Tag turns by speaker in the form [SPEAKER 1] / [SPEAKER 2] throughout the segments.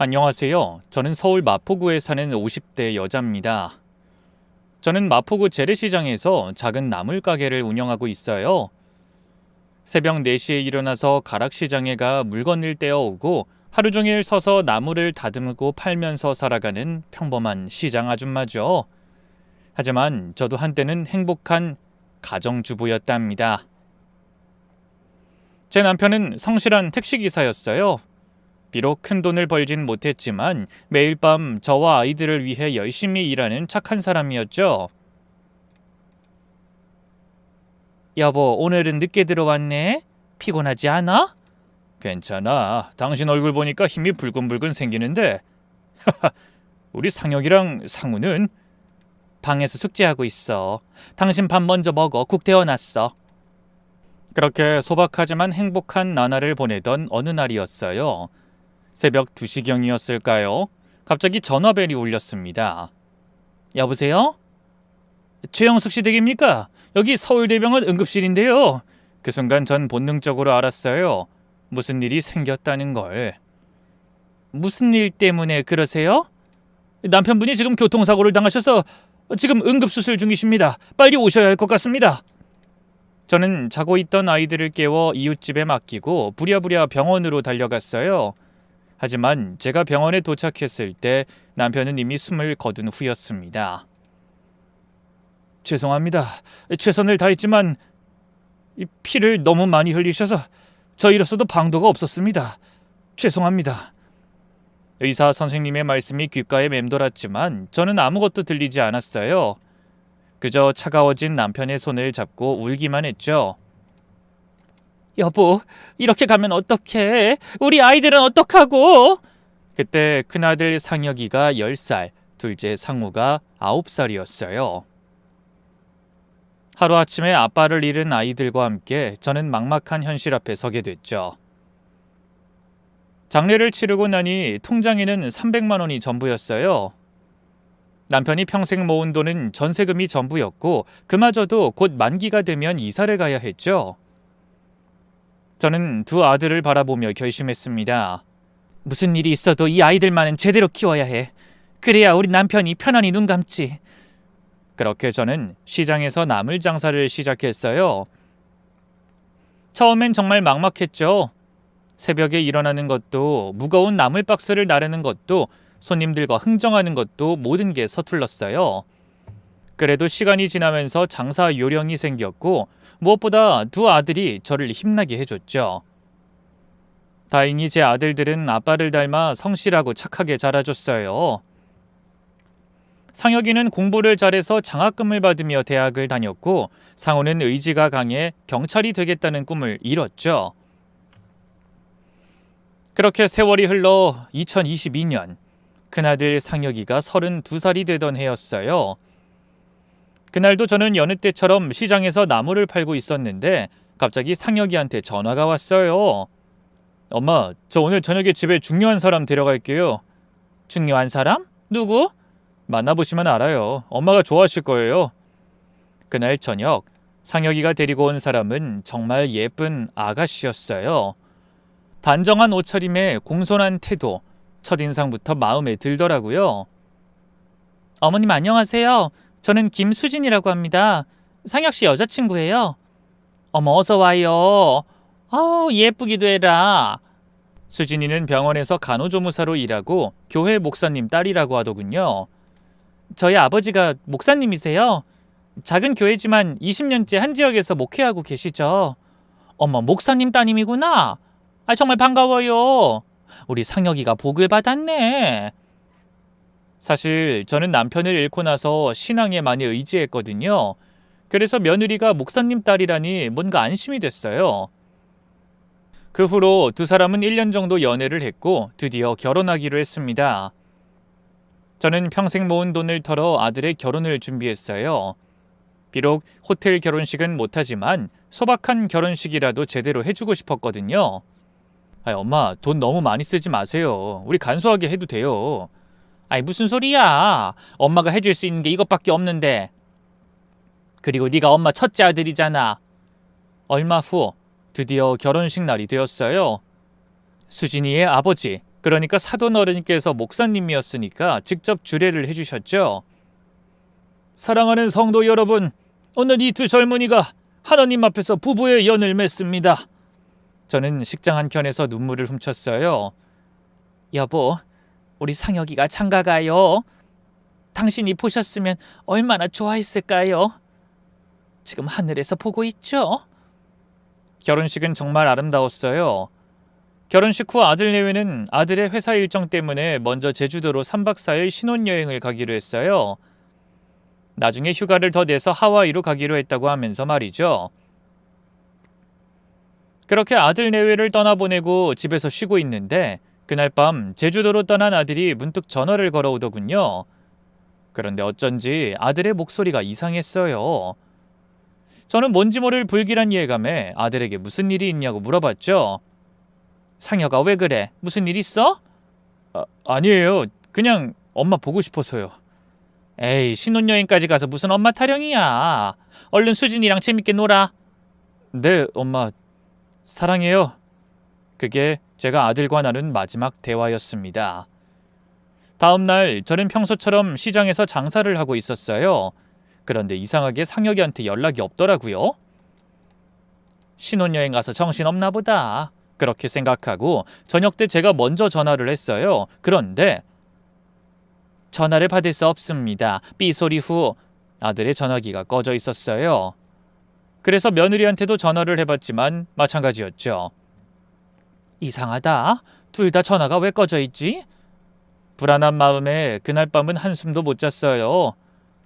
[SPEAKER 1] 안녕하세요. 저는 서울 마포구에 사는 50대 여자입니다. 저는 마포구 재래시장에서 작은 나물 가게를 운영하고 있어요. 새벽 4시에 일어나서 가락시장에 가 물건을 떼어오고 하루 종일 서서 나물을 다듬고 팔면서 살아가는 평범한 시장 아줌마죠. 하지만 저도 한때는 행복한 가정주부였답니다. 제 남편은 성실한 택시기사였어요. 비록 큰 돈을 벌진 못했지만 매일 밤 저와 아이들을 위해 열심히 일하는 착한 사람이었죠. 여보, 오늘은 늦게 들어왔네. 피곤하지 않아? 괜찮아. 당신 얼굴 보니까 힘이 불끈불끈 생기는데. 우리 상혁이랑 상우는? 방에서 숙제하고 있어. 당신 밥 먼저 먹어. 국 데워놨어. 그렇게 소박하지만 행복한 나날을 보내던 어느 날이었어요. 새벽 2시경이었을까요? 갑자기 전화벨이 울렸습니다. 여보세요? 최영숙 씨 댁입니까? 여기 서울대병원 응급실인데요. 그 순간 전 본능적으로 알았어요. 무슨 일이 생겼다는 걸. 무슨 일 때문에 그러세요? 남편분이 지금 교통사고를 당하셔서 지금 응급수술 중이십니다. 빨리 오셔야 할 것 같습니다. 저는 자고 있던 아이들을 깨워 이웃집에 맡기고 부랴부랴 병원으로 달려갔어요. 하지만 제가 병원에 도착했을 때 남편은 이미 숨을 거둔 후였습니다. 죄송합니다. 최선을 다했지만 피를 너무 많이 흘리셔서 저희로서도 방도가 없었습니다. 죄송합니다. 의사 선생님의 말씀이 귓가에 맴돌았지만 저는 아무것도 들리지 않았어요. 그저 차가워진 남편의 손을 잡고 울기만 했죠. 여보, 이렇게 가면 어떡해? 우리 아이들은 어떡하고? 그때 큰아들 상혁이가 10살, 둘째 상우가 9살이었어요. 하루아침에 아빠를 잃은 아이들과 함께 저는 막막한 현실 앞에 서게 됐죠. 장례를 치르고 나니 통장에는 300만 원이 전부였어요. 남편이 평생 모은 돈은 전세금이 전부였고 그마저도 곧 만기가 되면 이사를 가야 했죠. 저는 두 아들을 바라보며 결심했습니다. 무슨 일이 있어도 이 아이들만은 제대로 키워야 해. 그래야 우리 남편이 편안히 눈 감지. 그렇게 저는 시장에서 나물 장사를 시작했어요. 처음엔 정말 막막했죠. 새벽에 일어나는 것도 무거운 나물 박스를 나르는 것도 손님들과 흥정하는 것도 모든 게 서툴렀어요. 그래도 시간이 지나면서 장사 요령이 생겼고 무엇보다 두 아들이 저를 힘나게 해줬죠. 다행히 제 아들들은 아빠를 닮아 성실하고 착하게 자라줬어요. 상혁이는 공부를 잘해서 장학금을 받으며 대학을 다녔고 상우는 의지가 강해 경찰이 되겠다는 꿈을 이뤘죠. 그렇게 세월이 흘러 2022년 큰아들 상혁이가 32살이 되던 해였어요. 그날도 저는 여느 때처럼 시장에서 나물을 팔고 있었는데 갑자기 상혁이한테 전화가 왔어요. 엄마, 저 오늘 저녁에 집에 중요한 사람 데려갈게요. 중요한 사람? 누구? 만나보시면 알아요. 엄마가 좋아하실 거예요. 그날 저녁 상혁이가 데리고 온 사람은 정말 예쁜 아가씨였어요. 단정한 옷차림에 공손한 태도, 첫인상부터 마음에 들더라고요. 어머님 안녕하세요. 저는 김수진이라고 합니다. 상혁씨 여자친구예요. 어머 어서 와요. 아우 예쁘기도 해라. 수진이는 병원에서 간호조무사로 일하고 교회 목사님 딸이라고 하더군요. 저희 아버지가 목사님이세요. 작은 교회지만 20년째 한 지역에서 목회하고 계시죠. 어머 목사님 따님이구나. 정말 반가워요. 우리 상혁이가 복을 받았네. 사실 저는 남편을 잃고 나서 신앙에 많이 의지했거든요. 그래서 며느리가 목사님 딸이라니 뭔가 안심이 됐어요. 그 후로 두 사람은 1년 정도 연애를 했고 드디어 결혼하기로 했습니다. 저는 평생 모은 돈을 털어 아들의 결혼을 준비했어요. 비록 호텔 결혼식은 못하지만 소박한 결혼식이라도 제대로 해주고 싶었거든요. 엄마, 돈 너무 많이 쓰지 마세요. 우리 간소하게 해도 돼요. 무슨 소리야. 엄마가 해줄 수 있는 게 이것밖에 없는데. 그리고 네가 엄마 첫째 아들이잖아. 얼마 후 드디어 결혼식 날이 되었어요. 수진이의 아버지, 그러니까 사돈 어른께서 목사님이었으니까 직접 주례를 해주셨죠. 사랑하는 성도 여러분, 오늘 이 두 젊은이가 하나님 앞에서 부부의 연을 맺습니다. 저는 식장 한켠에서 눈물을 훔쳤어요. 여보, 우리 상혁이가 장가가요. 당신이 보셨으면 얼마나 좋아했을까요? 지금 하늘에서 보고 있죠? 결혼식은 정말 아름다웠어요. 결혼식 후 아들 내외는 아들의 회사 일정 때문에 먼저 제주도로 3박 4일 신혼여행을 가기로 했어요. 나중에 휴가를 더 내서 하와이로 가기로 했다고 하면서 말이죠. 그렇게 아들 내외를 떠나보내고 집에서 쉬고 있는데 그날 밤 제주도로 떠난 아들이 문득 전화를 걸어오더군요. 그런데 어쩐지 아들의 목소리가 이상했어요. 저는 뭔지 모를 불길한 예감에 아들에게 무슨 일이 있냐고 물어봤죠. 상혁아, 왜 그래? 무슨 일 있어? 아니에요. 그냥 엄마 보고 싶어서요. 에이, 신혼여행까지 가서 무슨 엄마 타령이야. 얼른 수진이랑 재밌게 놀아. 네, 엄마. 사랑해요. 그게 제가 아들과 나눈 마지막 대화였습니다. 다음 날 저는 평소처럼 시장에서 장사를 하고 있었어요. 그런데 이상하게 상혁이한테 연락이 없더라고요. 신혼여행 가서 정신없나 보다. 그렇게 생각하고 저녁 때 제가 먼저 전화를 했어요. 그런데 전화를 받을 수 없습니다. 삐소리 후 아들의 전화기가 꺼져 있었어요. 그래서 며느리한테도 전화를 해봤지만 마찬가지였죠. 이상하다. 둘 다 전화가 왜 꺼져 있지? 불안한 마음에 그날 밤은 한숨도 못 잤어요.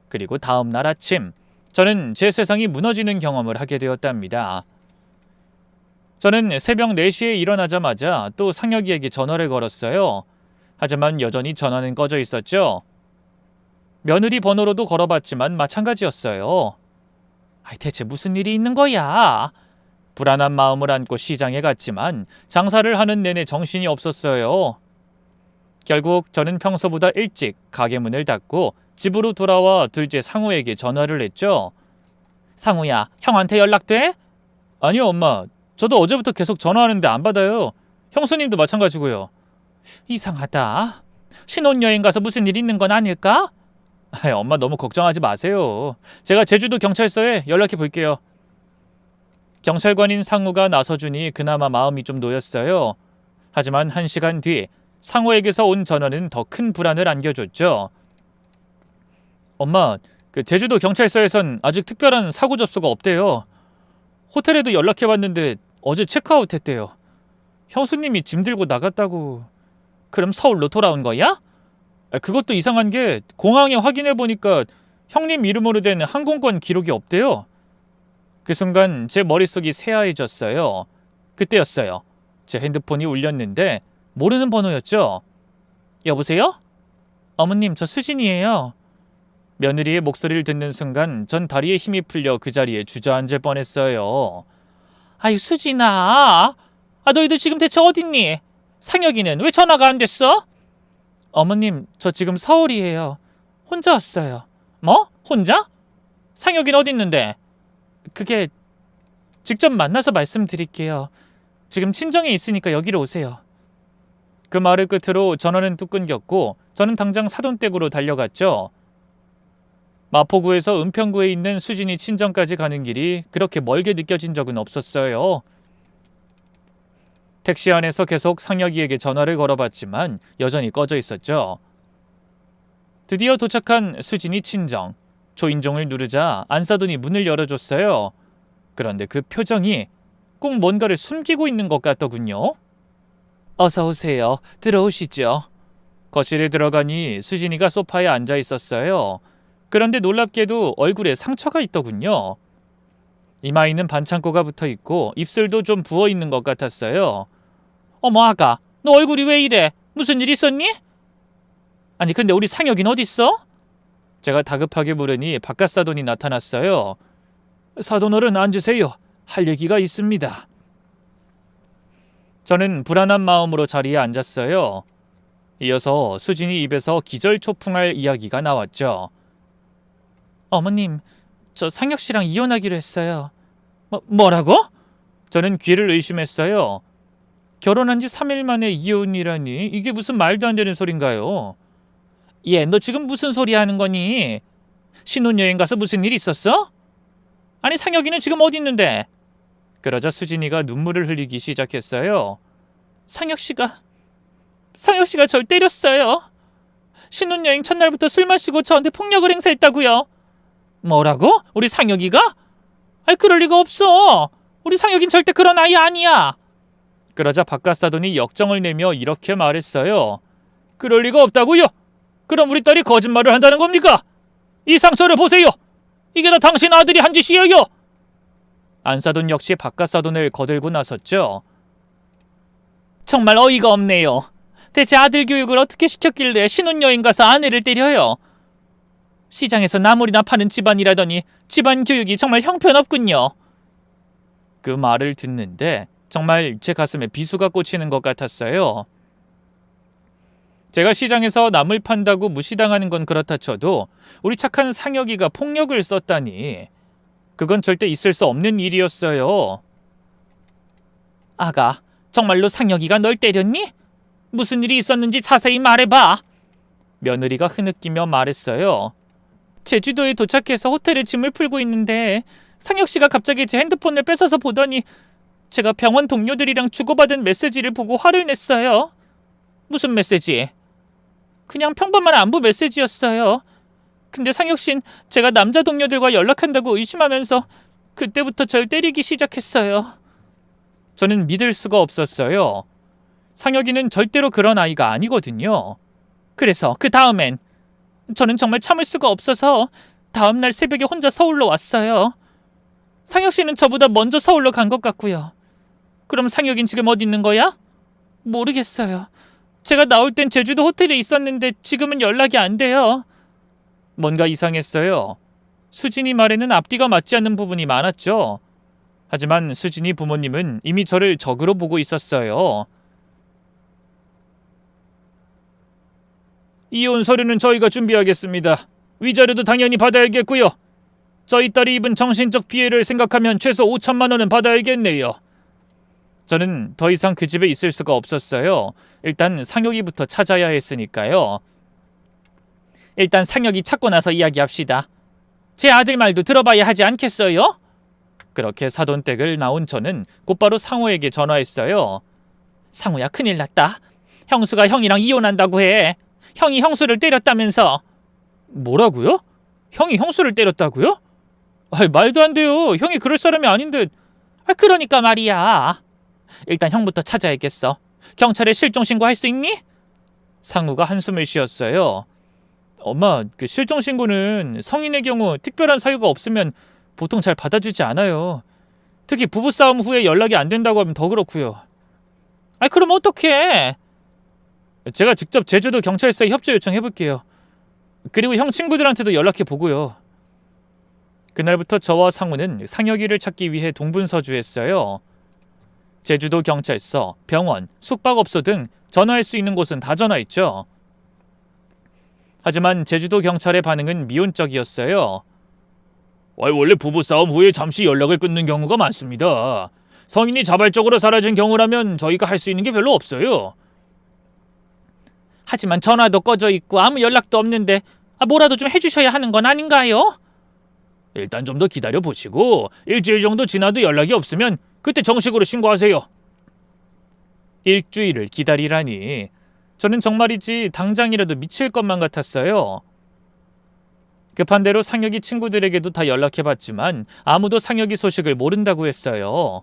[SPEAKER 1] 그리고 다음 날 아침 저는 제 세상이 무너지는 경험을 하게 되었답니다. 저는 새벽 4시에 일어나자마자 또 상혁이에게 전화를 걸었어요. 하지만 여전히 전화는 꺼져 있었죠. 며느리 번호로도 걸어봤지만 마찬가지였어요. 대체 무슨 일이 있는 거야? 불안한 마음을 안고 시장에 갔지만 장사를 하는 내내 정신이 없었어요. 결국 저는 평소보다 일찍 가게 문을 닫고 집으로 돌아와 둘째 상우에게 전화를 했죠. 상우야, 형한테 연락돼? 아니요, 엄마. 저도 어제부터 계속 전화하는데 안 받아요. 형수님도 마찬가지고요. 이상하다. 신혼여행 가서 무슨 일 있는 건 아닐까? 엄마 너무 걱정하지 마세요. 제가 제주도 경찰서에 연락해 볼게요. 경찰관인 상우가 나서주니 그나마 마음이 좀 놓였어요. 하지만 1시간 뒤 상우에게서 온 전화는 더 큰 불안을 안겨줬죠. 엄마, 제주도 경찰서에선 아직 특별한 사고 접수가 없대요. 호텔에도 연락해봤는데 어제 체크아웃 했대요. 형수님이 짐 들고 나갔다고. 그럼 서울로 돌아온 거야? 그것도 이상한 게 공항에 확인해보니까 형님 이름으로 된 항공권 기록이 없대요. 그 순간 제 머릿속이 새하얘졌어요. 그때였어요. 제 핸드폰이 울렸는데 모르는 번호였죠. 여보세요? 어머님, 저 수진이에요. 며느리의 목소리를 듣는 순간 전 다리에 힘이 풀려 그 자리에 주저앉을 뻔했어요. 아이, 수진아. 너희들 지금 대체 어딨니? 상혁이는 왜 전화가 안 됐어? 어머님, 저 지금 서울이에요. 혼자 왔어요. 뭐? 혼자? 상혁이는 어디 있는데? 그게 직접 만나서 말씀드릴게요. 지금 친정에 있으니까 여기로 오세요. 그 말을 끝으로 전화는 뚝 끊겼고 저는 당장 사돈댁으로 달려갔죠. 마포구에서 은평구에 있는 수진이 친정까지 가는 길이 그렇게 멀게 느껴진 적은 없었어요. 택시 안에서 계속 상혁이에게 전화를 걸어봤지만 여전히 꺼져 있었죠. 드디어 도착한 수진이 친정. 초인종을 누르자 안사돈이 문을 열어줬어요. 그런데 그 표정이 꼭 뭔가를 숨기고 있는 것 같더군요. 어서 오세요. 들어오시죠. 거실에 들어가니 수진이가 소파에 앉아 있었어요. 그런데 놀랍게도 얼굴에 상처가 있더군요. 이마에는 반창고가 붙어 있고 입술도 좀 부어 있는 것 같았어요. 어머, 아가, 너 얼굴이 왜 이래? 무슨 일 있었니? 아니, 근데 우리 상혁이는 어딨어? 제가 다급하게 물으니 바깥 사돈이 나타났어요. 사돈 어른 앉으세요. 할 얘기가 있습니다. 저는 불안한 마음으로 자리에 앉았어요. 이어서 수진이 입에서 기절초풍할 이야기가 나왔죠. 어머님, 저 상혁 씨랑 이혼하기로 했어요. 뭐라고? 저는 귀를 의심했어요. 결혼한 지 3일 만에 이혼이라니 이게 무슨 말도 안 되는 소린가요? 얘, 너 지금 무슨 소리 하는 거니? 신혼여행 가서 무슨 일 있었어? 아니 상혁이는 지금 어디 있는데? 그러자 수진이가 눈물을 흘리기 시작했어요. 상혁씨가 절 때렸어요. 신혼여행 첫날부터 술 마시고 저한테 폭력을 행사했다고요. 뭐라고? 우리 상혁이가? 아이 그럴 리가 없어. 우리 상혁인 절대 그런 아이 아니야. 그러자 바깥사돈이 역정을 내며 이렇게 말했어요. 그럴 리가 없다고요? 그럼 우리 딸이 거짓말을 한다는 겁니까? 이 상처를 보세요. 이게 다 당신 아들이 한 짓이에요. 안사돈 역시 바깥사돈을 거들고 나섰죠. 정말 어이가 없네요. 대체 아들 교육을 어떻게 시켰길래 신혼여행 가서 아내를 때려요? 시장에서 나물이나 파는 집안이라더니 집안 교육이 정말 형편없군요. 그 말을 듣는데 정말 제 가슴에 비수가 꽂히는 것 같았어요. 제가 시장에서 나물 판다고 무시당하는 건 그렇다 쳐도 우리 착한 상혁이가 폭력을 썼다니 그건 절대 있을 수 없는 일이었어요. 아가, 정말로 상혁이가 널 때렸니? 무슨 일이 있었는지 자세히 말해봐. 며느리가 흐느끼며 말했어요. 제주도에 도착해서 호텔에 짐을 풀고 있는데 상혁씨가 갑자기 제 핸드폰을 뺏어서 보더니 제가 병원 동료들이랑 주고받은 메시지를 보고 화를 냈어요. 무슨 메시지? 그냥 평범한 안부 메시지였어요. 근데 상혁씨는 제가 남자 동료들과 연락한다고 의심하면서 그때부터 절 때리기 시작했어요. 저는 믿을 수가 없었어요. 상혁이는 절대로 그런 아이가 아니거든요. 그래서 그 다음엔 저는 정말 참을 수가 없어서 다음날 새벽에 혼자 서울로 왔어요. 상혁씨는 저보다 먼저 서울로 간 것 같고요. 그럼 상혁이는 지금 어디 있는 거야? 모르겠어요. 제가 나올 땐 제주도 호텔에 있었는데 지금은 연락이 안 돼요. 뭔가 이상했어요. 수진이 말에는 앞뒤가 맞지 않는 부분이 많았죠. 하지만 수진이 부모님은 이미 저를 적으로 보고 있었어요. 이혼 서류는 저희가 준비하겠습니다. 위자료도 당연히 받아야겠고요. 저희 딸이 입은 정신적 피해를 생각하면 최소 5천만 원은 받아야겠네요. 저는 더 이상 그 집에 있을 수가 없었어요. 일단 상혁이부터 찾아야 했으니까요. 일단 상혁이 찾고 나서 이야기합시다. 제 아들 말도 들어봐야 하지 않겠어요? 그렇게 사돈댁을 나온 저는 곧바로 상호에게 전화했어요. 상호야, 큰일 났다. 형수가 형이랑 이혼한다고 해. 형이 형수를 때렸다면서. 뭐라고요? 형이 형수를 때렸다고요? 말도 안 돼요. 형이 그럴 사람이 아닌데. 그러니까 말이야. 일단 형부터 찾아야겠어. 경찰에 실종 신고할 수 있니? 상우가 한숨을 쉬었어요. 엄마, 그 실종 신고는 성인의 경우 특별한 사유가 없으면 보통 잘 받아주지 않아요. 특히 부부싸움 후에 연락이 안 된다고 하면 더 그렇고요. 그럼 어떡해? 제가 직접 제주도 경찰서에 협조 요청해볼게요. 그리고 형 친구들한테도 연락해보고요. 그날부터 저와 상우는 상혁이를 찾기 위해 동분서주했어요. 제주도 경찰서, 병원, 숙박업소 등 전화할 수 있는 곳은 다 전화했죠. 하지만 제주도 경찰의 반응은 미온적이었어요. 원래 부부싸움 후에 잠시 연락을 끊는 경우가 많습니다. 성인이 자발적으로 사라진 경우라면 저희가 할 수 있는 게 별로 없어요. 하지만 전화도 꺼져 있고 아무 연락도 없는데 뭐라도 좀 해주셔야 하는 건 아닌가요? 일단 좀 더 기다려 보시고 일주일 정도 지나도 연락이 없으면 그때 정식으로 신고하세요. 일주일을 기다리라니. 저는 정말이지 당장이라도 미칠 것만 같았어요. 급한 대로 상혁이 친구들에게도 다 연락해봤지만 아무도 상혁이 소식을 모른다고 했어요.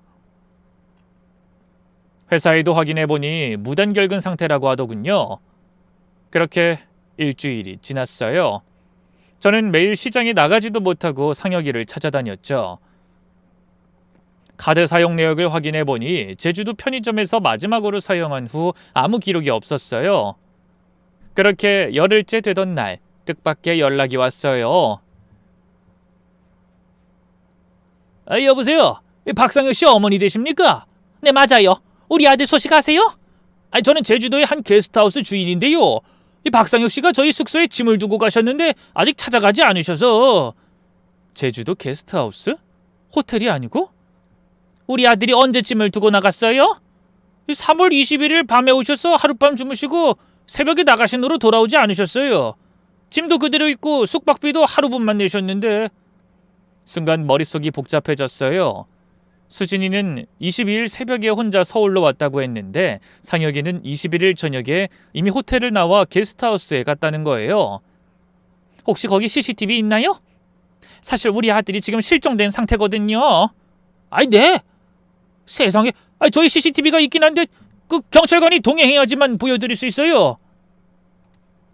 [SPEAKER 1] 회사에도 확인해보니 무단결근 상태라고 하더군요. 그렇게 일주일이 지났어요. 저는 매일 시장에 나가지도 못하고 상혁이를 찾아다녔죠. 카드 사용 내역을 확인해보니 제주도 편의점에서 마지막으로 사용한 후 아무 기록이 없었어요. 그렇게 열흘째 되던 날 뜻밖의 연락이 왔어요. 여보세요? 박상혁 씨 어머니 되십니까? 네, 맞아요. 우리 아들 소식 아세요? 저는 제주도의 한 게스트하우스 주인인데요. 박상혁 씨가 저희 숙소에 짐을 두고 가셨는데 아직 찾아가지 않으셔서. 제주도 게스트하우스? 호텔이 아니고? 우리 아들이 언제 짐을 두고 나갔어요? 3월 21일 밤에 오셔서 하룻밤 주무시고 새벽에 나가신 후로 돌아오지 않으셨어요. 짐도 그대로 있고 숙박비도 하루분만 내셨는데. 순간 머릿속이 복잡해졌어요. 수진이는 22일 새벽에 혼자 서울로 왔다고 했는데 상혁이는 21일 저녁에 이미 호텔을 나와 게스트하우스에 갔다는 거예요. 혹시 거기 CCTV 있나요? 사실 우리 아들이 지금 실종된 상태거든요. 아이, 네. 세상에, 저희 CCTV가 있긴 한데 그 경찰관이 동행해야지만 보여드릴 수 있어요.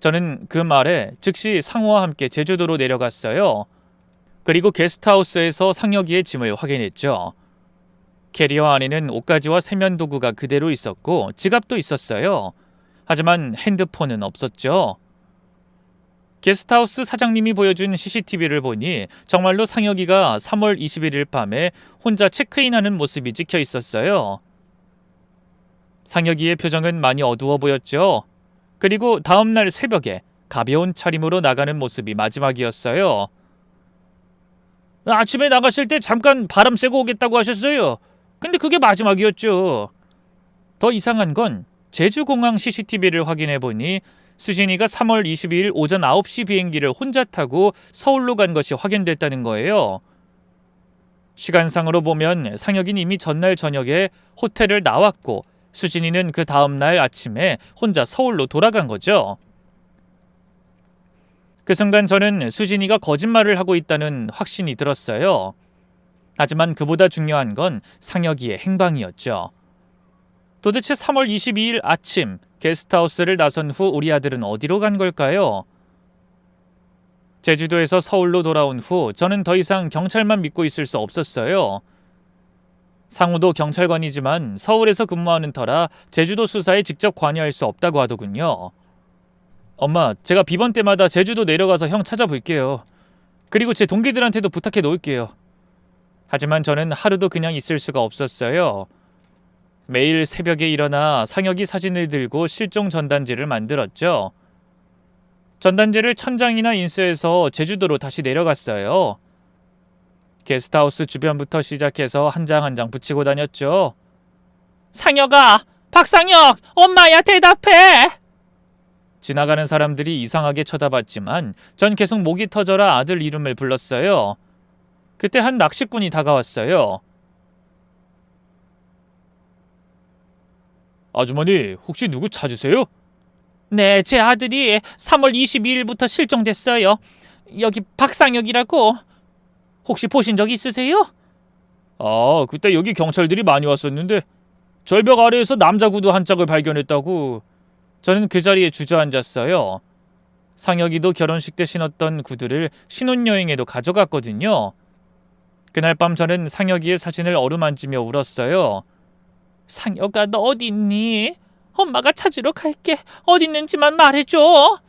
[SPEAKER 1] 저는 그 말에 즉시 상우와 함께 제주도로 내려갔어요. 그리고 게스트하우스에서 상혁이의 짐을 확인했죠. 캐리어 안에는 옷가지와 세면도구가 그대로 있었고 지갑도 있었어요. 하지만 핸드폰은 없었죠. 게스트하우스 사장님이 보여준 CCTV를 보니 정말로 상혁이가 3월 21일 밤에 혼자 체크인하는 모습이 찍혀 있었어요. 상혁이의 표정은 많이 어두워 보였죠. 그리고 다음날 새벽에 가벼운 차림으로 나가는 모습이 마지막이었어요. 아침에 나가실 때 잠깐 바람 쐬고 오겠다고 하셨어요. 근데 그게 마지막이었죠. 더 이상한 건 제주공항 CCTV를 확인해 보니 수진이가 3월 22일 오전 9시 비행기를 혼자 타고 서울로 간 것이 확인됐다는 거예요. 시간상으로 보면 상혁이는 이미 전날 저녁에 호텔을 나왔고 수진이는 그 다음날 아침에 혼자 서울로 돌아간 거죠. 그 순간 저는 수진이가 거짓말을 하고 있다는 확신이 들었어요. 하지만 그보다 중요한 건 상혁이의 행방이었죠. 도대체 3월 22일 아침 게스트하우스를 나선 후 우리 아들은 어디로 간 걸까요? 제주도에서 서울로 돌아온 후 저는 더 이상 경찰만 믿고 있을 수 없었어요. 상우도 경찰관이지만 서울에서 근무하는 터라 제주도 수사에 직접 관여할 수 없다고 하더군요. 엄마, 제가 비번 때마다 제주도 내려가서 형 찾아볼게요. 그리고 제 동기들한테도 부탁해 놓을게요. 하지만 저는 하루도 그냥 있을 수가 없었어요. 매일 새벽에 일어나 상혁이 사진을 들고 실종 전단지를 만들었죠. 전단지를 천장이나 인쇄해서 제주도로 다시 내려갔어요. 게스트하우스 주변부터 시작해서 한 장 한 장 붙이고 다녔죠. 상혁아! 박상혁! 엄마야, 대답해! 지나가는 사람들이 이상하게 쳐다봤지만 전 계속 목이 터져라 아들 이름을 불렀어요. 그때 한 낚시꾼이 다가왔어요. 아주머니, 혹시 누구 찾으세요? 네, 제 아들이 3월 22일부터 실종됐어요. 여기 박상혁이라고. 혹시 보신 적 있으세요? 그때 여기 경찰들이 많이 왔었는데 절벽 아래에서 남자 구두 한 짝을 발견했다고. 저는 그 자리에 주저앉았어요. 상혁이도 결혼식 때 신었던 구두를 신혼여행에도 가져갔거든요. 그날 밤 저는 상혁이의 사진을 어루만지며 울었어요. 상혁아, 너 어디 있니? 엄마가 찾으러 갈게. 어디 있는지만 말해줘.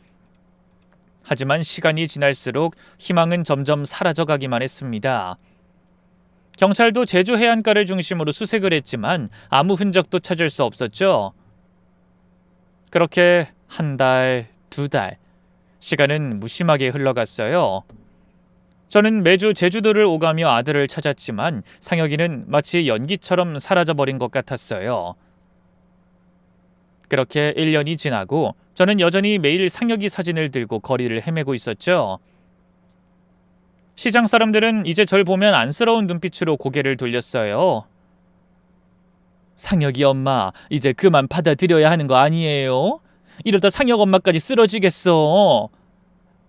[SPEAKER 1] 하지만 시간이 지날수록 희망은 점점 사라져가기만 했습니다. 경찰도 제주 해안가를 중심으로 수색을 했지만 아무 흔적도 찾을 수 없었죠. 그렇게 한 달, 2달, 시간은 무심하게 흘러갔어요. 저는 매주 제주도를 오가며 아들을 찾았지만 상혁이는 마치 연기처럼 사라져버린 것 같았어요. 그렇게 1년이 지나고 저는 여전히 매일 상혁이 사진을 들고 거리를 헤매고 있었죠. 시장 사람들은 이제 절 보면 안쓰러운 눈빛으로 고개를 돌렸어요. 상혁이 엄마, 이제 그만 받아들여야 하는 거 아니에요? 이러다 상혁 엄마까지 쓰러지겠어.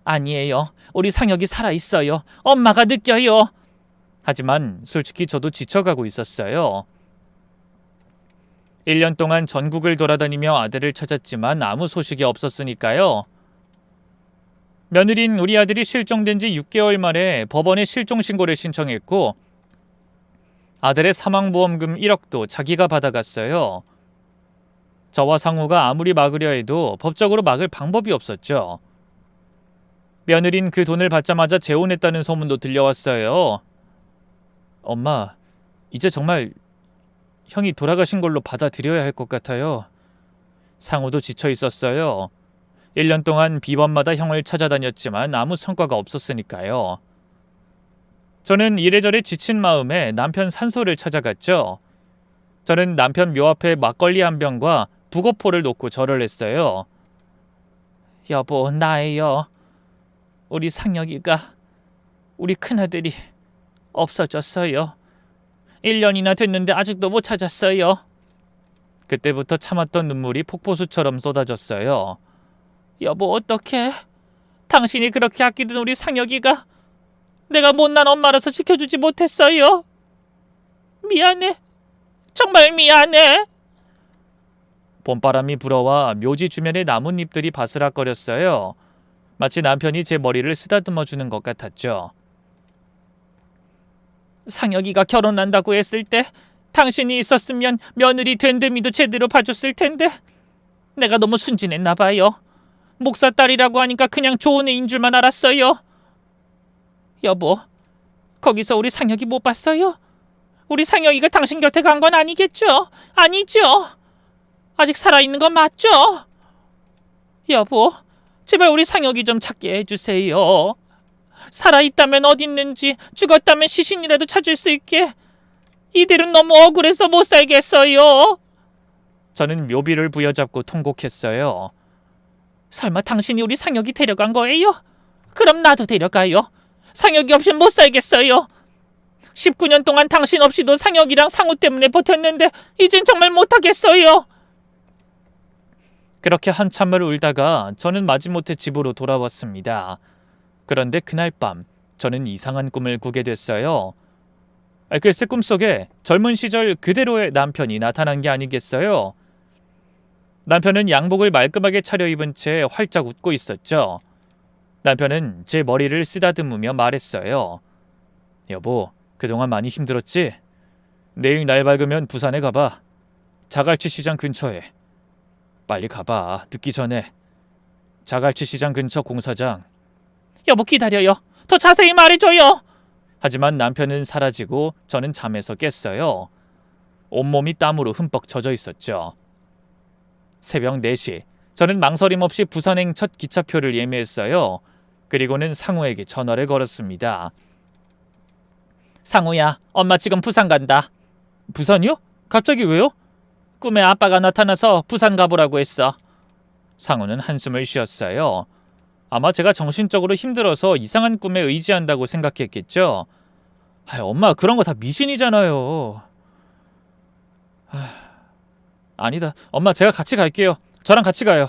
[SPEAKER 1] 아니에요. 우리 상혁이 살아있어요. 엄마가 느껴요. 하지만 솔직히 저도 지쳐가고 있었어요. 1년 동안 전국을 돌아다니며 아들을 찾았지만 아무 소식이 없었으니까요. 며느린 우리 아들이 실종된 지 6개월 만에 법원에 실종신고를 신청했고 아들의 사망보험금 1억도 자기가 받아갔어요. 저와 상우가 아무리 막으려 해도 법적으로 막을 방법이 없었죠. 며느린 그 돈을 받자마자 재혼했다는 소문도 들려왔어요. 엄마, 이제 정말 형이 돌아가신 걸로 받아들여야 할 것 같아요. 상우도 지쳐 있었어요. 1년 동안 비번마다 형을 찾아다녔지만 아무 성과가 없었으니까요. 저는 이래저래 지친 마음에 남편 산소를 찾아갔죠. 저는 남편 묘 앞에 막걸리 한 병과 북어포를 놓고 절을 했어요. 여보, 나예요. 우리 상혁이가, 우리 큰아들이 없어졌어요. 1년이나 됐는데 아직도 못 찾았어요. 그때부터 참았던 눈물이 폭포수처럼 쏟아졌어요. 여보, 어떡해? 당신이 그렇게 아끼던 우리 상혁이가 내가 못난 엄마라서 지켜주지 못했어요. 미안해. 정말 미안해. 봄바람이 불어와 묘지 주변의 나뭇잎들이 바스락거렸어요. 마치 남편이 제 머리를 쓰다듬어 주는 것 같았죠. 상혁이가 결혼한다고 했을 때 당신이 있었으면 며느리 된데미도 제대로 봐줬을 텐데 내가 너무 순진했나 봐요. 목사 딸이라고 하니까 그냥 좋은 애인 줄만 알았어요. 여보, 거기서 우리 상혁이 못 봤어요? 우리 상혁이가 당신 곁에 간 건 아니겠죠? 아니죠? 아직 살아있는 건 맞죠? 여보, 제발 우리 상혁이 좀 찾게 해주세요. 살아있다면 어딨는지, 죽었다면 시신이라도 찾을 수 있게. 이대로 너무 억울해서 못 살겠어요. 저는 묘비를 부여잡고 통곡했어요. 설마 당신이 우리 상혁이 데려간 거예요? 그럼 나도 데려가요. 상혁이 없인 못 살겠어요. 19년 동안 당신 없이도 상혁이랑 상우 때문에 버텼는데 이젠 정말 못하겠어요. 그렇게 한참을 울다가 저는 마지못해 집으로 돌아왔습니다. 그런데 그날 밤 저는 이상한 꿈을 꾸게 됐어요. 글쎄, 꿈속에 젊은 시절 그대로의 남편이 나타난 게 아니겠어요. 남편은 양복을 말끔하게 차려입은 채 활짝 웃고 있었죠. 남편은 제 머리를 쓰다듬으며 말했어요. 여보, 그동안 많이 힘들었지? 내일 날 밝으면 부산에 가봐. 자갈치 시장 근처에. 빨리 가봐, 늦기 전에. 자갈치 시장 근처 공사장. 여보, 기다려요. 더 자세히 말해줘요. 하지만 남편은 사라지고 저는 잠에서 깼어요. 온몸이 땀으로 흠뻑 젖어 있었죠. 새벽 4시, 저는 망설임 없이 부산행 첫 기차표를 예매했어요. 그리고는 상우에게 전화를 걸었습니다. 상우야, 엄마 지금 부산 간다. 부산이요? 갑자기 왜요? 꿈에 아빠가 나타나서 부산 가보라고 했어. 상우는 한숨을 쉬었어요. 아마 제가 정신적으로 힘들어서 이상한 꿈에 의지한다고 생각했겠죠. 엄마, 그런 거 다 미신이잖아요. 아니다. 엄마, 제가 같이 갈게요. 저랑 같이 가요.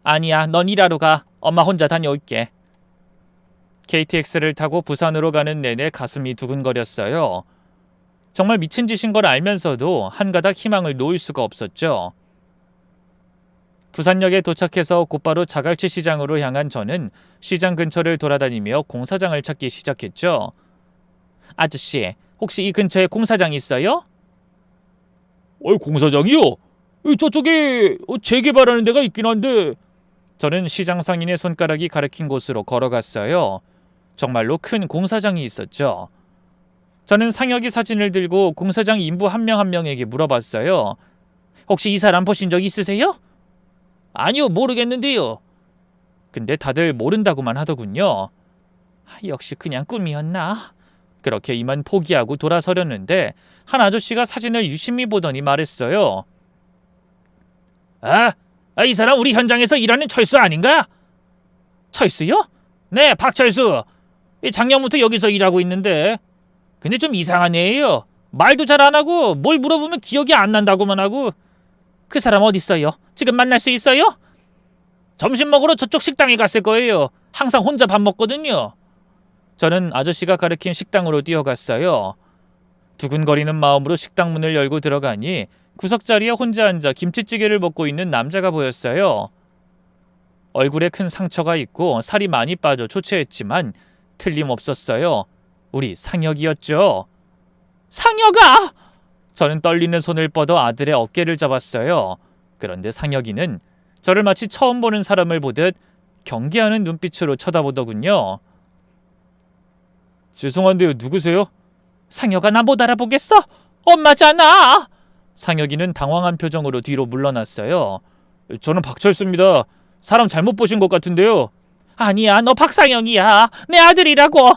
[SPEAKER 1] 아니야, 넌 일하러 가. 엄마 혼자 다녀올게. KTX를 타고 부산으로 가는 내내 가슴이 두근거렸어요. 정말 미친 짓인 걸 알면서도 한 가닥 희망을 놓을 수가 없었죠. 부산역에 도착해서 곧바로 자갈치 시장으로 향한 저는 시장 근처를 돌아다니며 공사장을 찾기 시작했죠. 아저씨, 혹시 이 근처에 공사장 있어요? 공사장이요? 저쪽에 재개발하는 데가 있긴 한데. 저는 시장 상인의 손가락이 가리킨 곳으로 걸어갔어요. 정말로 큰 공사장이 있었죠. 저는 상혁이 사진을 들고 공사장 인부 한 명 한 명에게 물어봤어요. 혹시 이 사람 보신 적 있으세요? 아니요, 모르겠는데요. 근데 다들 모른다고만 하더군요. 역시 그냥 꿈이었나? 그렇게 이만 포기하고 돌아서려는데 한 아저씨가 사진을 유심히 보더니 말했어요. 이 사람 우리 현장에서 일하는 철수 아닌가? 철수요? 네, 박철수. 작년부터 여기서 일하고 있는데. 근데 좀 이상한 애예요. 말도 잘 안 하고 뭘 물어보면 기억이 안 난다고만 하고. 그 사람 어디 있어요? 지금 만날 수 있어요? 점심 먹으러 저쪽 식당에 갔을 거예요. 항상 혼자 밥 먹거든요. 저는 아저씨가 가리킨 식당으로 뛰어갔어요. 두근거리는 마음으로 식당 문을 열고 들어가니 구석자리에 혼자 앉아 김치찌개를 먹고 있는 남자가 보였어요. 얼굴에 큰 상처가 있고 살이 많이 빠져 초췌했지만 틀림없었어요. 우리 상혁이었죠. 상혁아! 저는 떨리는 손을 뻗어 아들의 어깨를 잡았어요. 그런데 상혁이는 저를 마치 처음 보는 사람을 보듯 경계하는 눈빛으로 쳐다보더군요. 죄송한데요, 누구세요? 상혁아, 나 못 알아보겠어? 엄마잖아! 상혁이는 당황한 표정으로 뒤로 물러났어요. 저는 박철수입니다. 사람 잘못 보신 것 같은데요. 아니야, 너 박상혁이야. 내 아들이라고.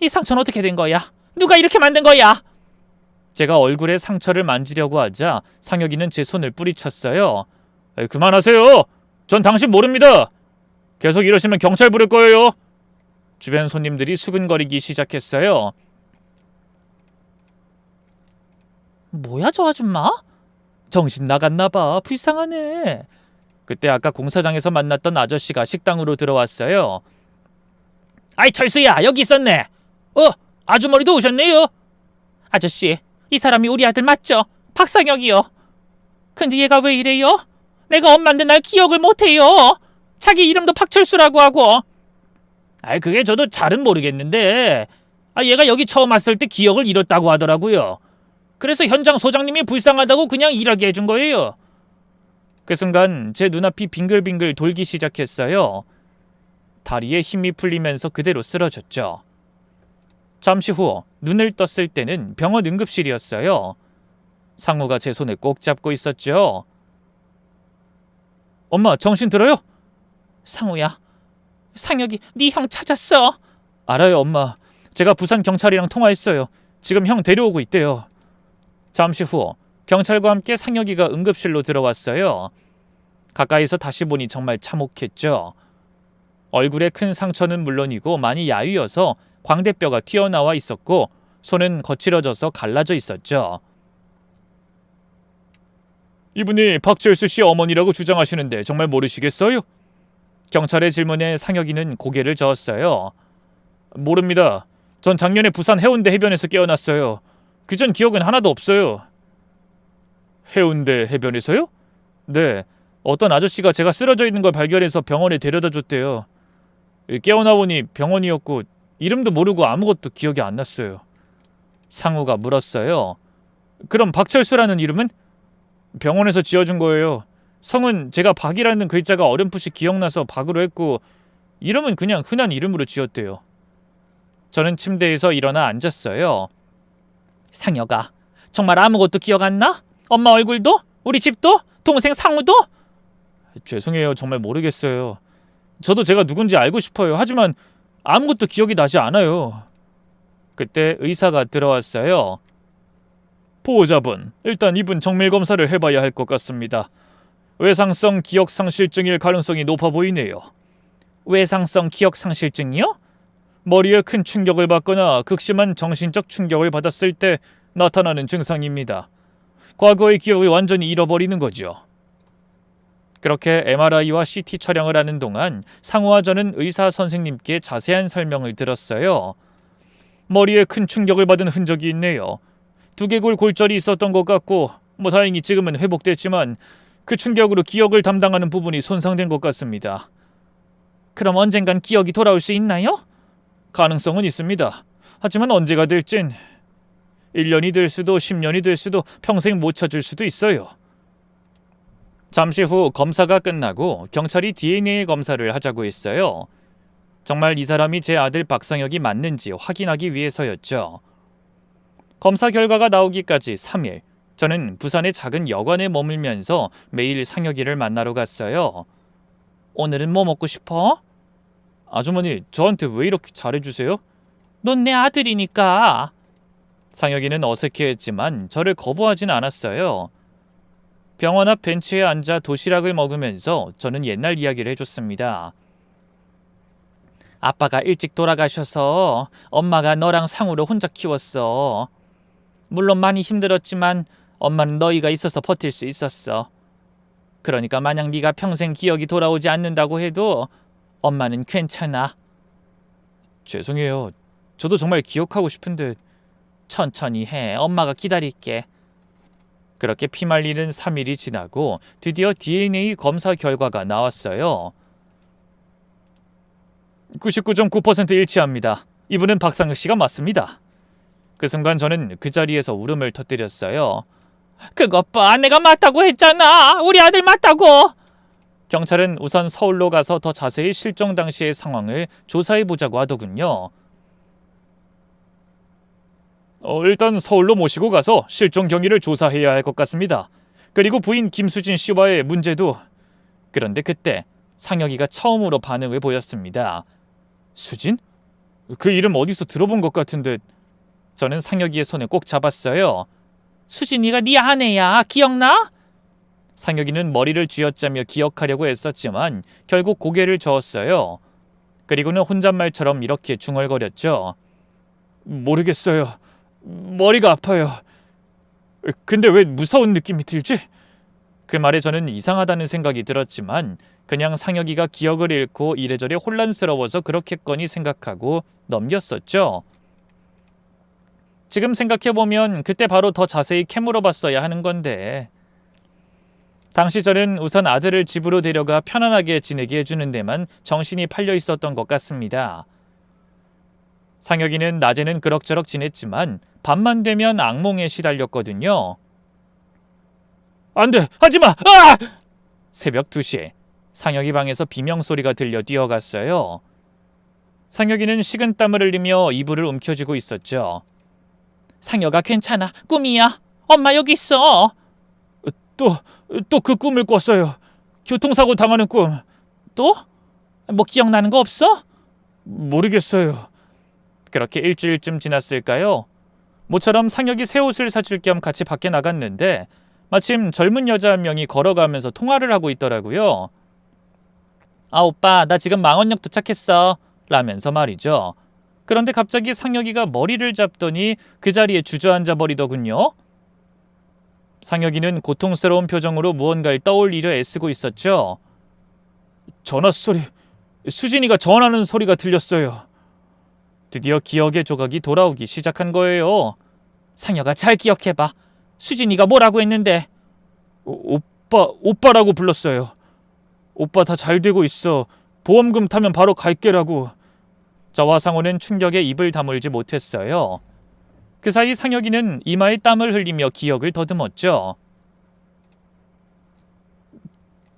[SPEAKER 1] 이 상처는 어떻게 된 거야? 누가 이렇게 만든 거야? 제가 얼굴에 상처를 만지려고 하자 상혁이는 제 손을 뿌리쳤어요. 그만하세요. 전 당신 모릅니다. 계속 이러시면 경찰 부를 거예요. 주변 손님들이 수근거리기 시작했어요. 뭐야 저 아줌마? 정신 나갔나봐. 불쌍하네. 그때 아까 공사장에서 만났던 아저씨가 식당으로 들어왔어요. 아이 철수야, 여기 있었네. 아주머니도 오셨네요. 아저씨, 이 사람이 우리 아들 맞죠? 박상혁이요. 근데 얘가 왜 이래요? 내가 엄마인데 날 기억을 못해요. 자기 이름도 박철수라고 하고. 그게 저도 잘은 모르겠는데 얘가 여기 처음 왔을 때 기억을 잃었다고 하더라고요. 그래서 현장 소장님이 불쌍하다고 그냥 일하게 해준 거예요. 그 순간 제 눈앞이 빙글빙글 돌기 시작했어요. 다리에 힘이 풀리면서 그대로 쓰러졌죠. 잠시 후 눈을 떴을 때는 병원 응급실이었어요. 상무가 제 손을 꼭 잡고 있었죠. 엄마, 정신 들어요? 상우야, 상혁이 네 형 찾았어. 알아요, 엄마. 제가 부산 경찰이랑 통화했어요. 지금 형 데려오고 있대요. 잠시 후 경찰과 함께 상혁이가 응급실로 들어왔어요. 가까이서 다시 보니 정말 참혹했죠. 얼굴에 큰 상처는 물론이고 많이 야위어서 광대뼈가 튀어나와 있었고 손은 거칠어져서 갈라져 있었죠. 이분이 박철수 씨 어머니라고 주장하시는데 정말 모르시겠어요? 경찰의 질문에 상혁이는 고개를 저었어요. 모릅니다. 전 작년에 부산 해운대 해변에서 깨어났어요. 그전 기억은 하나도 없어요. 해운대 해변에서요? 네. 어떤 아저씨가 제가 쓰러져 있는 걸 발견해서 병원에 데려다 줬대요. 깨어나 보니 병원이었고 이름도 모르고 아무것도 기억이 안 났어요. 상우가 물었어요. 그럼 박철수라는 이름은? 병원에서 지어준 거예요. 성은 제가 박이라는 글자가 어렴풋이 기억나서 박으로 했고 이름은 그냥 흔한 이름으로 지었대요. 저는 침대에서 일어나 앉았어요. 상혁아, 정말 아무것도 기억 안 나? 엄마 얼굴도? 우리 집도? 동생 상우도? 죄송해요. 정말 모르겠어요. 저도 제가 누군지 알고 싶어요. 하지만 아무것도 기억이 나지 않아요. 그때 의사가 들어왔어요. 보호자분, 일단 이분 정밀 검사를 해봐야 할 것 같습니다. 외상성 기억상실증일 가능성이 높아 보이네요. 외상성 기억상실증이요? 머리에 큰 충격을 받거나 극심한 정신적 충격을 받았을 때 나타나는 증상입니다. 과거의 기억을 완전히 잃어버리는 거죠. 그렇게 MRI와 CT 촬영을 하는 동안 상우와 저는 의사 선생님께 자세한 설명을 들었어요. 머리에 큰 충격을 받은 흔적이 있네요. 두개골 골절이 있었던 것 같고 다행히 지금은 회복됐지만 그 충격으로 기억을 담당하는 부분이 손상된 것 같습니다. 그럼 언젠간 기억이 돌아올 수 있나요? 가능성은 있습니다. 하지만 언제가 될진 1년이 될 수도 10년이 될 수도 평생 못 찾을 수도 있어요. 잠시 후 검사가 끝나고 경찰이 DNA 검사를 하자고 했어요. 정말 이 사람이 제 아들 박상혁이 맞는지 확인하기 위해서였죠. 검사 결과가 나오기까지 3일, 저는 부산의 작은 여관에 머물면서 매일 상혁이를 만나러 갔어요. 오늘은 뭐 먹고 싶어? 아주머니, 저한테 왜 이렇게 잘해주세요? 넌 내 아들이니까. 상혁이는 어색해했지만 저를 거부하진 않았어요. 병원 앞 벤치에 앉아 도시락을 먹으면서 저는 옛날 이야기를 해줬습니다. 아빠가 일찍 돌아가셔서 엄마가 너랑 상우를 혼자 키웠어. 물론 많이 힘들었지만 엄마는 너희가 있어서 버틸 수 있었어. 그러니까 만약 네가 평생 기억이 돌아오지 않는다고 해도 엄마는 괜찮아. 죄송해요. 저도 정말 기억하고 싶은데. 천천히 해. 엄마가 기다릴게. 그렇게 피말리는 3일이 지나고 드디어 DNA 검사 결과가 나왔어요. 99.9% 일치합니다. 이분은 박상혁 씨가 맞습니다. 그 순간 저는 그 자리에서 울음을 터뜨렸어요. 그것 봐, 내가 맞다고 했잖아. 우리 아들 맞다고. 경찰은 우선 서울로 가서 더 자세히 실종 당시의 상황을 조사해보자고 하더군요. 일단 서울로 모시고 가서 실종 경위를 조사해야 할 것 같습니다. 그리고 부인 김수진 씨와의 문제도. 그런데 그때 상혁이가 처음으로 반응을 보였습니다. 수진? 그 이름 어디서 들어본 것 같은데. 저는 상혁이의 손을 꼭 잡았어요. 수진이가 네 아내야. 기억나? 상혁이는 머리를 쥐어짜며 기억하려고 애썼지만 결국 고개를 저었어요. 그리고는 혼잣말처럼 이렇게 중얼거렸죠. 모르겠어요. 머리가 아파요. 근데 왜 무서운 느낌이 들지? 그 말에 저는 이상하다는 생각이 들었지만 그냥 상혁이가 기억을 잃고 이래저래 혼란스러워서 그렇겠거니 생각하고 넘겼었죠. 지금 생각해보면 그때 바로 더 자세히 캐물어봤어야 하는 건데. 당시 저는 우선 아들을 집으로 데려가 편안하게 지내게 해주는 데만 정신이 팔려 있었던 것 같습니다. 상혁이는 낮에는 그럭저럭 지냈지만 밤만 되면 악몽에 시달렸거든요. 안 돼! 하지마! 아! 새벽 2시 상혁이 방에서 비명소리가 들려 뛰어갔어요. 상혁이는 식은땀을 흘리며 이불을 움켜쥐고 있었죠. 상혁아, 괜찮아. 꿈이야. 엄마 여기 있어. 또 그 꿈을 꿨어요. 교통사고 당하는 꿈. 또? 뭐 기억나는 거 없어? 모르겠어요. 그렇게 일주일쯤 지났을까요? 모처럼 상혁이 새 옷을 사줄 겸 같이 밖에 나갔는데 마침 젊은 여자 한 명이 걸어가면서 통화를 하고 있더라고요. 아, 오빠, 나 지금 망원역 도착했어. 라면서 말이죠. 그런데 갑자기 상혁이가 머리를 잡더니 그 자리에 주저앉아 버리더군요. 상혁이는 고통스러운 표정으로 무언가를 떠올리려 애쓰고 있었죠. 전화 소리, 수진이가 전화하는 소리가 들렸어요. 드디어 기억의 조각이 돌아오기 시작한 거예요. 상혁아, 잘 기억해봐. 수진이가 뭐라고 했는데? 오빠라고 불렀어요. 오빠 다 잘 되고 있어. 보험금 타면 바로 갈게라고. 저와 상호는 충격에 입을 다물지 못했어요. 그 사이 상혁이는 이마에 땀을 흘리며 기억을 더듬었죠.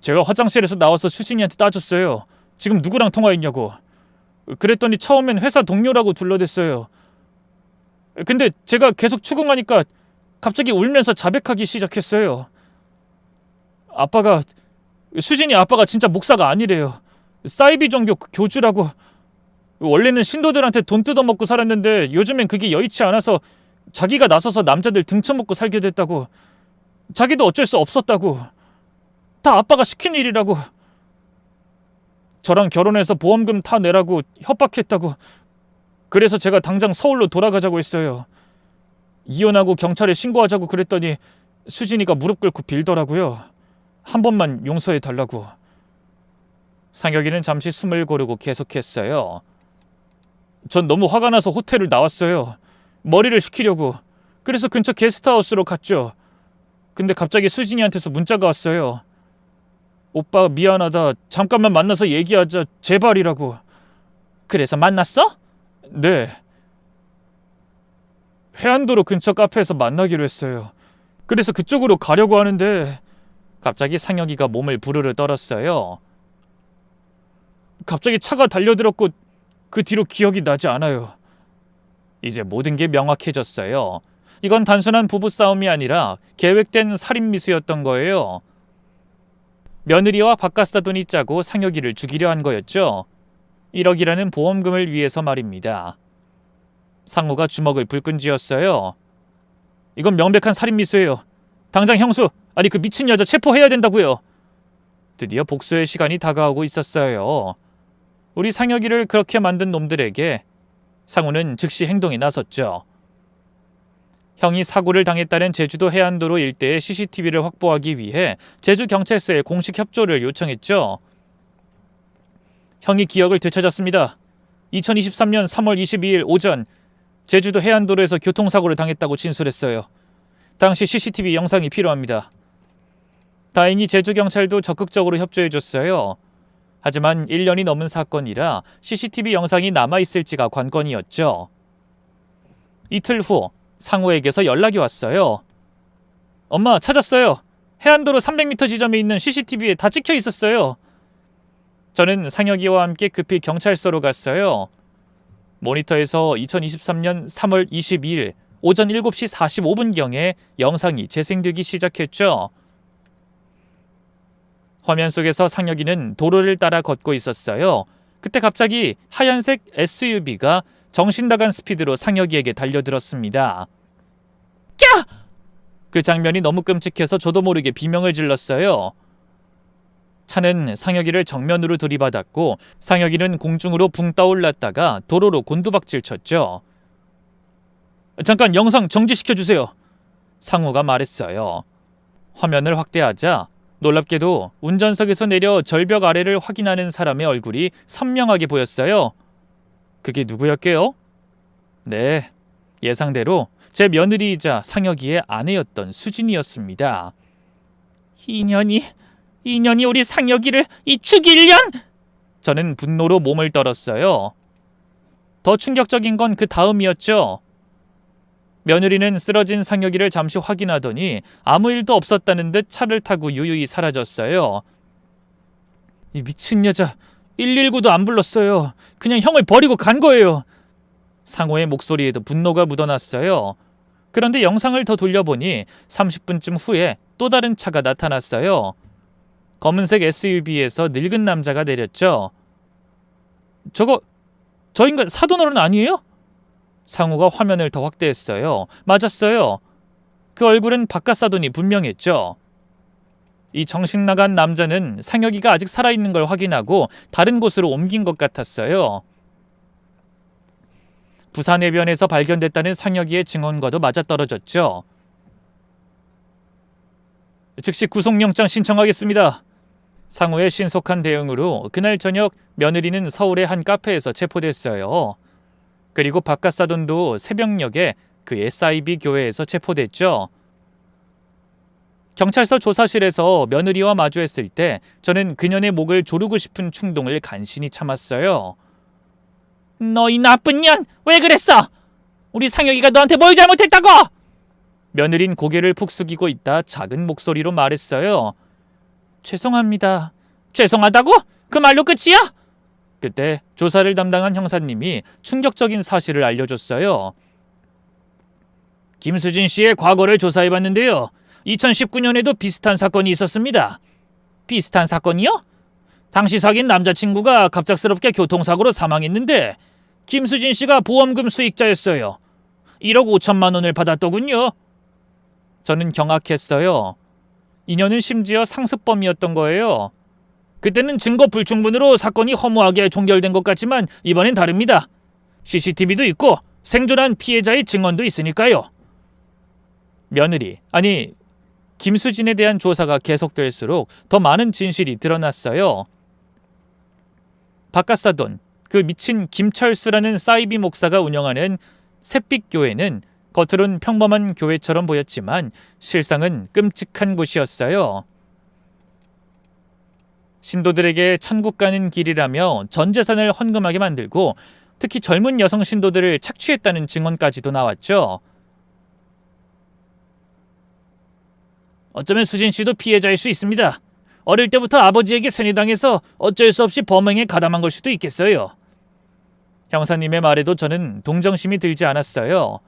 [SPEAKER 1] 제가 화장실에서 나와서 수진이한테 따졌어요. 지금 누구랑 통화했냐고. 그랬더니 처음엔 회사 동료라고 둘러댔어요. 근데 제가 계속 추궁하니까 갑자기 울면서 자백하기 시작했어요. 수진이 아빠가 진짜 목사가 아니래요. 사이비 종교 교주라고. 원래는 신도들한테 돈 뜯어먹고 살았는데 요즘엔 그게 여의치 않아서 자기가 나서서 남자들 등쳐먹고 살게 됐다고. 자기도 어쩔 수 없었다고. 다 아빠가 시킨 일이라고. 저랑 결혼해서 보험금 다 내라고 협박했다고. 그래서 제가 당장 서울로 돌아가자고 했어요. 이혼하고 경찰에 신고하자고 그랬더니 수진이가 무릎 꿇고 빌더라고요. 한 번만 용서해 달라고. 상혁이는 잠시 숨을 고르고 계속했어요. 전 너무 화가 나서 호텔을 나왔어요. 머리를 식히려고. 그래서 근처 게스트하우스로 갔죠. 근데 갑자기 수진이한테서 문자가 왔어요. 오빠 미안하다. 잠깐만 만나서 얘기하자. 제발이라고. 그래서 만났어? 네. 해안도로 근처 카페에서 만나기로 했어요. 그래서 그쪽으로 가려고 하는데 갑자기 상혁이가 몸을 부르르 떨었어요. 갑자기 차가 달려들었고 그 뒤로 기억이 나지 않아요. 이제 모든 게 명확해졌어요. 이건 단순한 부부싸움이 아니라 계획된 살인미수였던 거예요. 며느리와 바깥사돈이 짜고 상혁이를 죽이려 한 거였죠. 1억이라는 보험금을 위해서 말입니다. 상우가 주먹을 불끈 쥐었어요. 이건 명백한 살인미수예요. 당장 형수, 아니 그 미친 여자 체포해야 된다고요. 드디어 복수의 시간이 다가오고 있었어요. 우리 상혁이를 그렇게 만든 놈들에게 상우는 즉시 행동에 나섰죠. 형이 사고를 당했다는 제주도 해안도로 일대의 CCTV를 확보하기 위해 제주경찰서에 공식 협조를 요청했죠. 형이 기억을 되찾았습니다. 2023년 3월 22일 오전 제주도 해안도로에서 교통사고를 당했다고 진술했어요. 당시 CCTV 영상이 필요합니다. 다행히 제주경찰도 적극적으로 협조해줬어요. 하지만 1년이 넘은 사건이라 CCTV 영상이 남아있을지가 관건이었죠. 이틀 후 상우에게서 연락이 왔어요. 엄마, 찾았어요. 해안도로 300m 지점에 있는 CCTV에 다 찍혀 있었어요. 저는 상혁이와 함께 급히 경찰서로 갔어요. 모니터에서 2023년 3월 22일 오전 7시 45분경에 영상이 재생되기 시작했죠. 화면 속에서 상혁이는 도로를 따라 걷고 있었어요. 그때 갑자기 하얀색 SUV가 정신 나간 스피드로 상혁이에게 달려들었습니다. 야! 그 장면이 너무 끔찍해서 저도 모르게 비명을 질렀어요. 차는 상혁이를 정면으로 들이받았고 상혁이는 공중으로 붕 떠올랐다가 도로로 곤두박질 쳤죠. 잠깐 영상 정지시켜주세요. 상우가 말했어요. 화면을 확대하자 놀랍게도 운전석에서 내려 절벽 아래를 확인하는 사람의 얼굴이 선명하게 보였어요. 그게 누구였게요? 네, 예상대로 제 며느리이자 상혁이의 아내였던 수진이었습니다. 이년이 우리 상혁이를 죽이련! 저는 분노로 몸을 떨었어요. 더 충격적인 건 그 다음이었죠. 며느리는 쓰러진 상혁이를 잠시 확인하더니 아무 일도 없었다는 듯 차를 타고 유유히 사라졌어요. 이 미친 여자 119도 안 불렀어요. 그냥 형을 버리고 간 거예요. 상호의 목소리에도 분노가 묻어났어요. 그런데 영상을 더 돌려보니 30분쯤 후에 또 다른 차가 나타났어요. 검은색 SUV에서 늙은 남자가 내렸죠. 저 인간 사돈어른 아니에요? 상우가 화면을 더 확대했어요. 맞았어요. 그 얼굴은 바깥사돈이 분명했죠. 이 정신나간 남자는 상혁이가 아직 살아있는 걸 확인하고 다른 곳으로 옮긴 것 같았어요. 부산 해변에서 발견됐다는 상혁이의 증언과도 맞아떨어졌죠. 즉시 구속영장 신청하겠습니다. 상우의 신속한 대응으로 그날 저녁 며느리는 서울의 한 카페에서 체포됐어요. 그리고 바깥사돈도 새벽녘에 그 SIB 교회에서 체포됐죠. 경찰서 조사실에서 며느리와 마주했을 때 저는 그년의 목을 조르고 싶은 충동을 간신히 참았어요. 너 이 나쁜 년! 왜 그랬어? 우리 상혁이가 너한테 뭘 잘못했다고! 며느린 고개를 푹 숙이고 있다 작은 목소리로 말했어요. 죄송합니다. 죄송하다고? 그 말로 끝이야? 그때 조사를 담당한 형사님이 충격적인 사실을 알려줬어요. 김수진 씨의 과거를 조사해봤는데요. 2019년에도 비슷한 사건이 있었습니다. 비슷한 사건이요? 당시 사귄 남자친구가 갑작스럽게 교통사고로 사망했는데 김수진 씨가 보험금 수익자였어요. 1억 5천만 원을 받았더군요. 저는 경악했어요. 인연은 심지어 상습범이었던 거예요. 그때는 증거 불충분으로 사건이 허무하게 종결된 것 같지만 이번엔 다릅니다. CCTV도 있고 생존한 피해자의 증언도 있으니까요. 며느리, 아니 김수진에 대한 조사가 계속될수록 더 많은 진실이 드러났어요. 바깥사돈, 그 미친 김철수라는 사이비 목사가 운영하는 샛빛교회는 겉으론 평범한 교회처럼 보였지만 실상은 끔찍한 곳이었어요. 신도들에게 천국 가는 길이라며 전 재산을 헌금하게 만들고 특히 젊은 여성 신도들을 착취했다는 증언까지도 나왔죠. 어쩌면 수진 씨도 피해자일 수 있습니다. 어릴 때부터 아버지에게 세뇌당해서 어쩔 수 없이 범행에 가담한 걸 수도 있겠어요. 형사님의 말에도 저는 동정심이 들지 않았어요.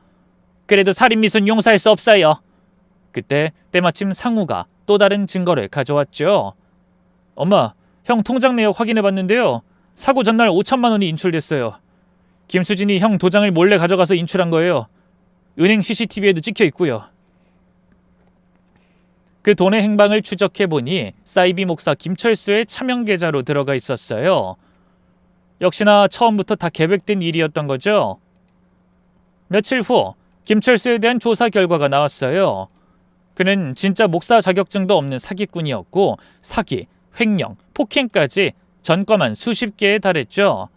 [SPEAKER 1] 그래도 살인미수는 용서할 수 없어요. 그때 때마침 상우가 또 다른 증거를 가져왔죠. 엄마, 형 통장 내역 확인해봤는데요. 사고 전날 5천만 원이 인출됐어요. 김수진이 형 도장을 몰래 가져가서 인출한 거예요. 은행 CCTV에도 찍혀 있고요. 그 돈의 행방을 추적해보니 사이비 목사 김철수의 차명 계좌로 들어가 있었어요. 역시나 처음부터 다 계획된 일이었던 거죠. 며칠 후 김철수에 대한 조사 결과가 나왔어요. 그는 진짜 목사 자격증도 없는 사기꾼이었고 사기, 횡령, 폭행까지 전과만 수십 개에 달했죠.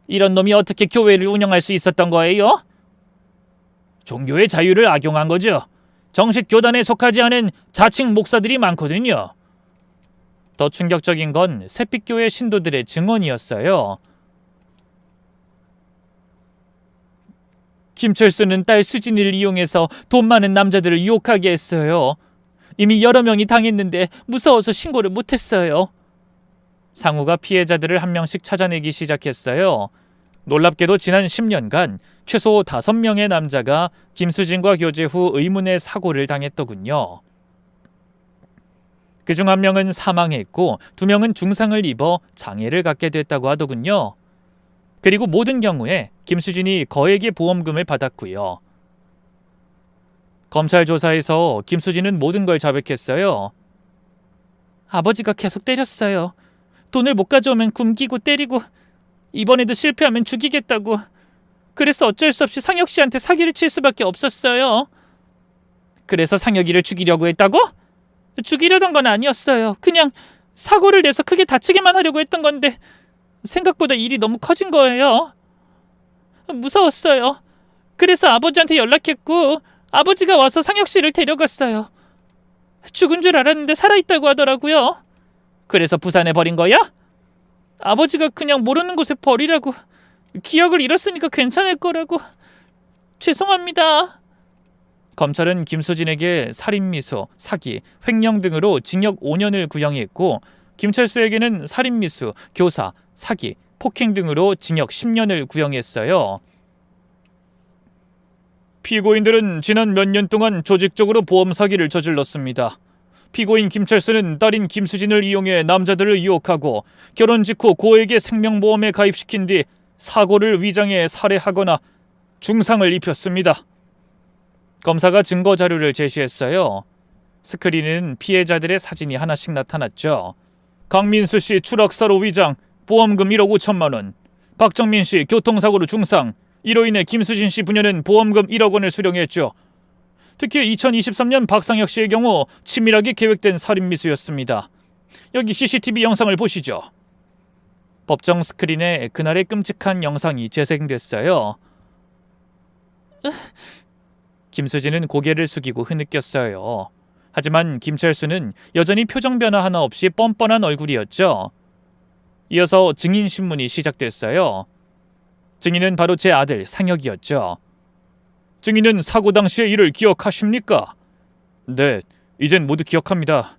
[SPEAKER 1] 이런 놈이 어떻게 교회를 운영할 수 있었던 거예요? 종교의 자유를 악용한 거죠. 정식 교단에 속하지 않은 자칭 목사들이 많거든요. 더 충격적인 건 샛빛교회 신도들의 증언이었어요. 김철수는 딸 수진이를 이용해서 돈 많은 남자들을 유혹하게 했어요. 이미 여러 명이 당했는데 무서워서 신고를 못했어요. 상우가 피해자들을 한 명씩 찾아내기 시작했어요. 놀랍게도 지난 10년간 최소 5명의 남자가 김수진과 교제 후 의문의 사고를 당했더군요. 그중 한 명은 사망했고 2명은 중상을 입어 장애를 갖게 됐다고 하더군요. 그리고 모든 경우에 김수진이 거액의 보험금을 받았고요. 검찰 조사에서 김수진은 모든 걸 자백했어요. 아버지가 계속 때렸어요. 돈을 못 가져오면 굶기고 때리고 이번에도 실패하면 죽이겠다고. 그래서 어쩔 수 없이 상혁 씨한테 사기를 칠 수밖에 없었어요. 그래서 상혁이를 죽이려고 했다고? 죽이려던 건 아니었어요. 그냥 사고를 내서 크게 다치게만 하려고 했던 건데 생각보다 일이 너무 커진 거예요. 무서웠어요. 그래서 아버지한테 연락했고 아버지가 와서 상혁 씨를 데려갔어요. 죽은 줄 알았는데 살아있다고 하더라고요. 그래서 부산에 버린 거야? 아버지가 그냥 모르는 곳에 버리라고. 기억을 잃었으니까 괜찮을 거라고. 죄송합니다. 검찰은 김수진에게 살인미수, 사기, 횡령 등으로 징역 5년을 구형했고 김철수에게는 살인미수, 교사, 사기, 폭행 등으로 징역 10년을 구형했어요. 피고인들은 지난 몇 년 동안 조직적으로 보험 사기를 저질렀습니다. 피고인 김철수는 딸인 김수진을 이용해 남자들을 유혹하고 결혼 직후 고에게 생명보험에 가입시킨 뒤 사고를 위장해 살해하거나 중상을 입혔습니다. 검사가 증거 자료를 제시했어요. 스크린에는 피해자들의 사진이 하나씩 나타났죠. 강민수 씨 추락사로 위장, 보험금 1억 5천만 원. 박정민 씨 교통사고로 중상, 이로 인해 김수진 씨 부녀는 보험금 1억 원을 수령했죠. 특히 2023년 박상혁 씨의 경우 치밀하게 계획된 살인미수였습니다. 여기 CCTV 영상을 보시죠. 법정 스크린에 그날의 끔찍한 영상이 재생됐어요. 김수진은 고개를 숙이고 흐느꼈어요. 하지만 김철수는 여전히 표정 변화 하나 없이 뻔뻔한 얼굴이었죠. 이어서 증인 신문이 시작됐어요. 증인은 바로 제 아들 상혁이었죠. 증인은 사고 당시의 일을 기억하십니까? 네, 이젠 모두 기억합니다.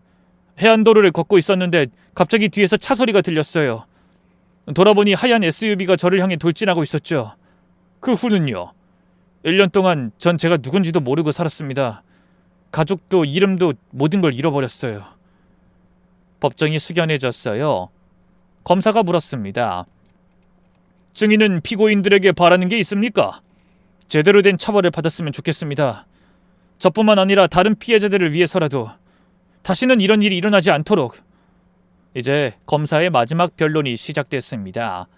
[SPEAKER 1] 해안도로를 걷고 있었는데 갑자기 뒤에서 차 소리가 들렸어요. 돌아보니 하얀 SUV가 저를 향해 돌진하고 있었죠. 그 후는요? 1년 동안 전 제가 누군지도 모르고 살았습니다. 가족도 이름도 모든 걸 잃어버렸어요. 법정이 숙연해졌어요. 검사가 물었습니다. 증인은 피고인들에게 바라는 게 있습니까? 제대로 된 처벌을 받았으면 좋겠습니다. 저뿐만 아니라 다른 피해자들을 위해서라도 다시는 이런 일이 일어나지 않도록. 이제 검사의 마지막 변론이 시작됐습니다.